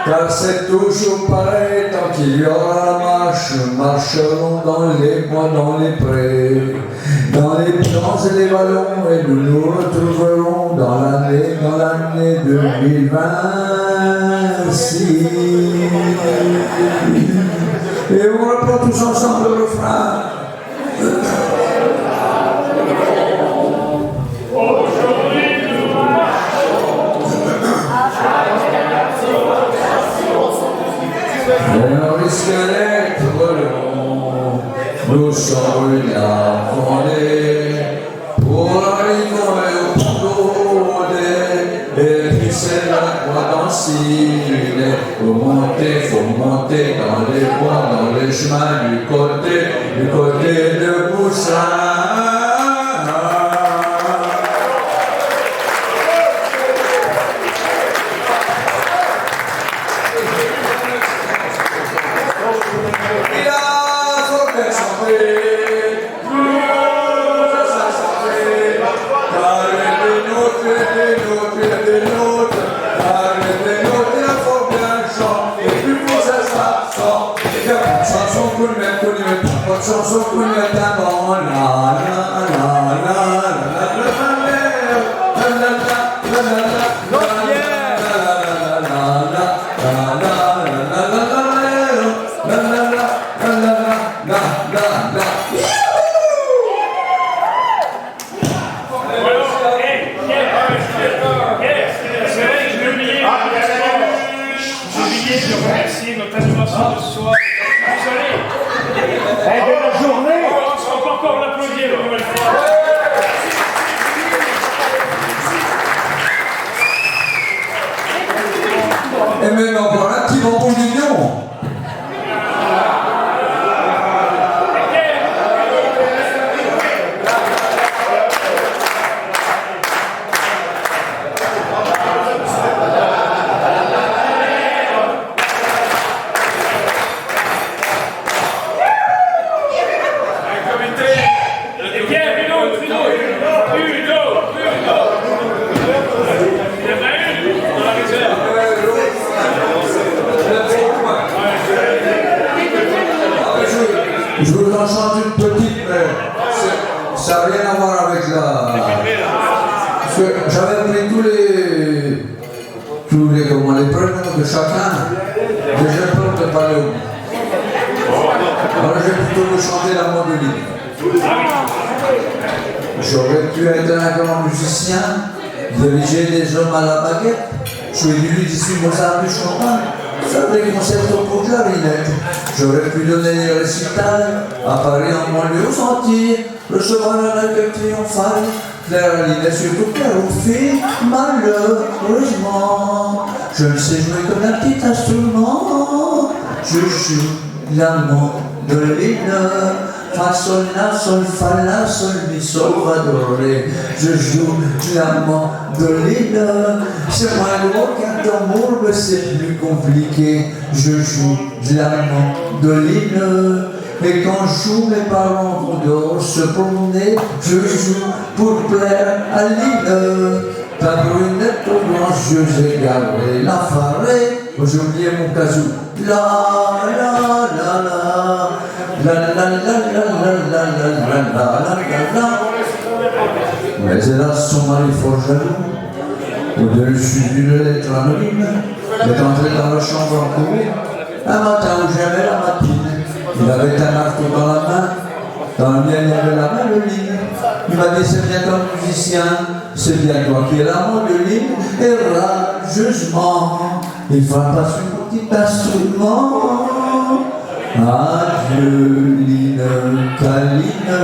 Car c'est toujours pareil, tant qu'il y aura la marche, nous marcherons dans les bois, dans les prés, dans les plans et les vallons, et nous nous retrouverons dans l'année 2026. Et on reprend tous ensemble le refrain. On risque d'être long, nous sommes la vendée, pour arriver au pont et puis c'est la croix d'Ancille. Faut monter dans les bois, dans les chemins du côté de Boussin. même encore un petit bonbon d'union. Je vous en chante une petite, mais ça n'a rien à voir avec la... Parce que j'avais pris tous les prénoms de chacun, mais j'ai peur de parler au bout. Alors j'ai plutôt vous chanter la Mandoline. J'aurais pu être un grand musicien, diriger des hommes à la baguette. Je suis venu d'ici Mozart du Champagne, faire des concertos pour clarinette. J'aurais pu donner des récitals à Paris, en banlieue, aux Antilles, recevoir un accueil triomphal. Claire à l'idée, surtout Claire aux filles, malheureusement. Je ne sais jouer comme un petit instrument. Je joue la mandoline. Fa, sol, la, sol, fa, la, sol, mi, sol, fa, do, ré. Je joue la mandoline. C'est moins gros qu'un tambour, mais c'est plus compliqué. Je joue la mandoline. Et quand je joue, mes parents vont dehors se promener. Je joue pour plaire à l'île. Ta brunette aux blancs yeux égarés. La farée, oh, j'ai oublié mon casou. La la la la. La la la la la la la la la. Mais hélas, son mari fort jaloux, au-dessus d'une lettre anonyme, est entré dans la chambre en courant. Un matin où j'aimais la matine, il avait un marteau dans la main, dans le mien il y avait la mandoline. Il m'a dit c'est bien comme musicien, c'est bien toi qui es la mandoline. Et rageusement, il frappe sur mon petit instrument. Adieu, Line, câline,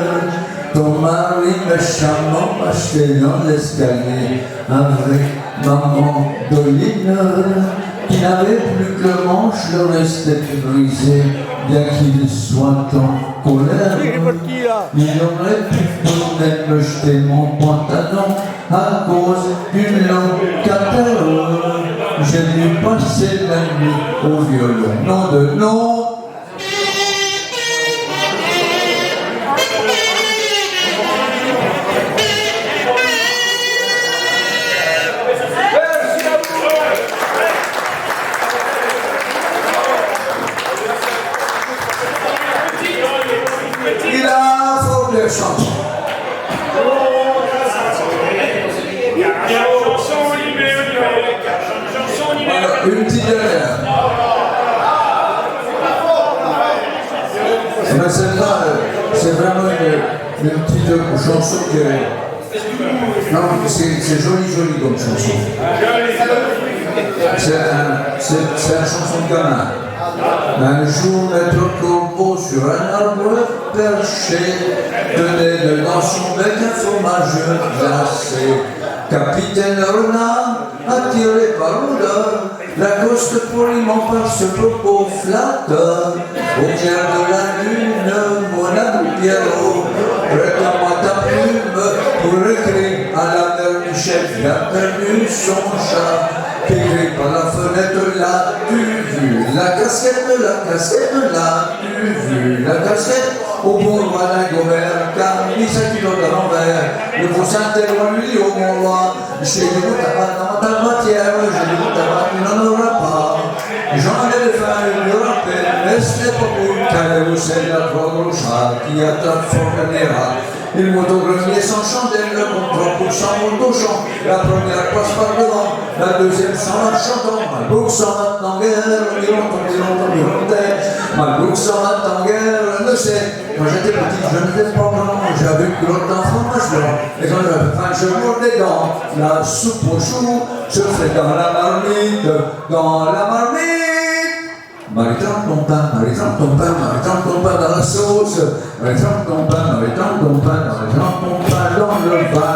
ton mari me charmant m'a acheté dans l'escalier avec ma mandoline qui n'avait plus que le manche, le reste était brisé, bien qu'il soit en colère. Il aurait pu peut-être me jeter mon pantalon à cause d'une longue catalogue. J'ai dû passer la nuit au violon, nom de nom. Il a fort de chanter. Une petite dernière. Mais celle-là, c'est vraiment une petite chanson que... Non, c'est joli comme chanson. C'est une chanson de gamin. Un jour, maître Corbeau sur un arbre perché tenait dans son bec un fromage glacé. Capitaine Renard, attiré par l'odeur, l'accoste poliment par ce propos flatteur. Au clair de la lune, mon ami Pierrot, prête-moi ta plume pour écrire à la mère du chef qui a perdu son chat. Écrit par la fenêtre, l'as-tu vu? La casquette, l'as-tu vu? La casquette au bon roi d'un Gobert, car il s'est culotte à l'envers. Le beau Saint-Éloi lui dit, oh mon roi, j'ai du goût tabac dans ta matière, j'ai du goût tabac, il n'en aura pas. J'en ai des fins, il me rappelle, mais ce n'est pas pour qu'allez-vous, c'est la trois gros chats qui attrape fort caméra. Il moto-grenier sans chandelle, le contre pour sans moto-champ. La première passe par devant, la deuxième sans la chantant. Malbouk sans maintenant guerre, Malbouk sans maintenant guerre, ne sait. Quand j'étais petit, je n'étais pas blanc, j'avais une culotte en fromage blanc. Et quand j'avais faim, je mordais des dents. La soupe au chou, je fais dans la marmite, dans la marmite. Marie-trempe ton pain, Marie-trempe ton pain, Marie-trempe ton pain dans la sauce. Marie-trempe ton pain, Marie-trempe ton pain, Marie-trempe ton pain dans le vin.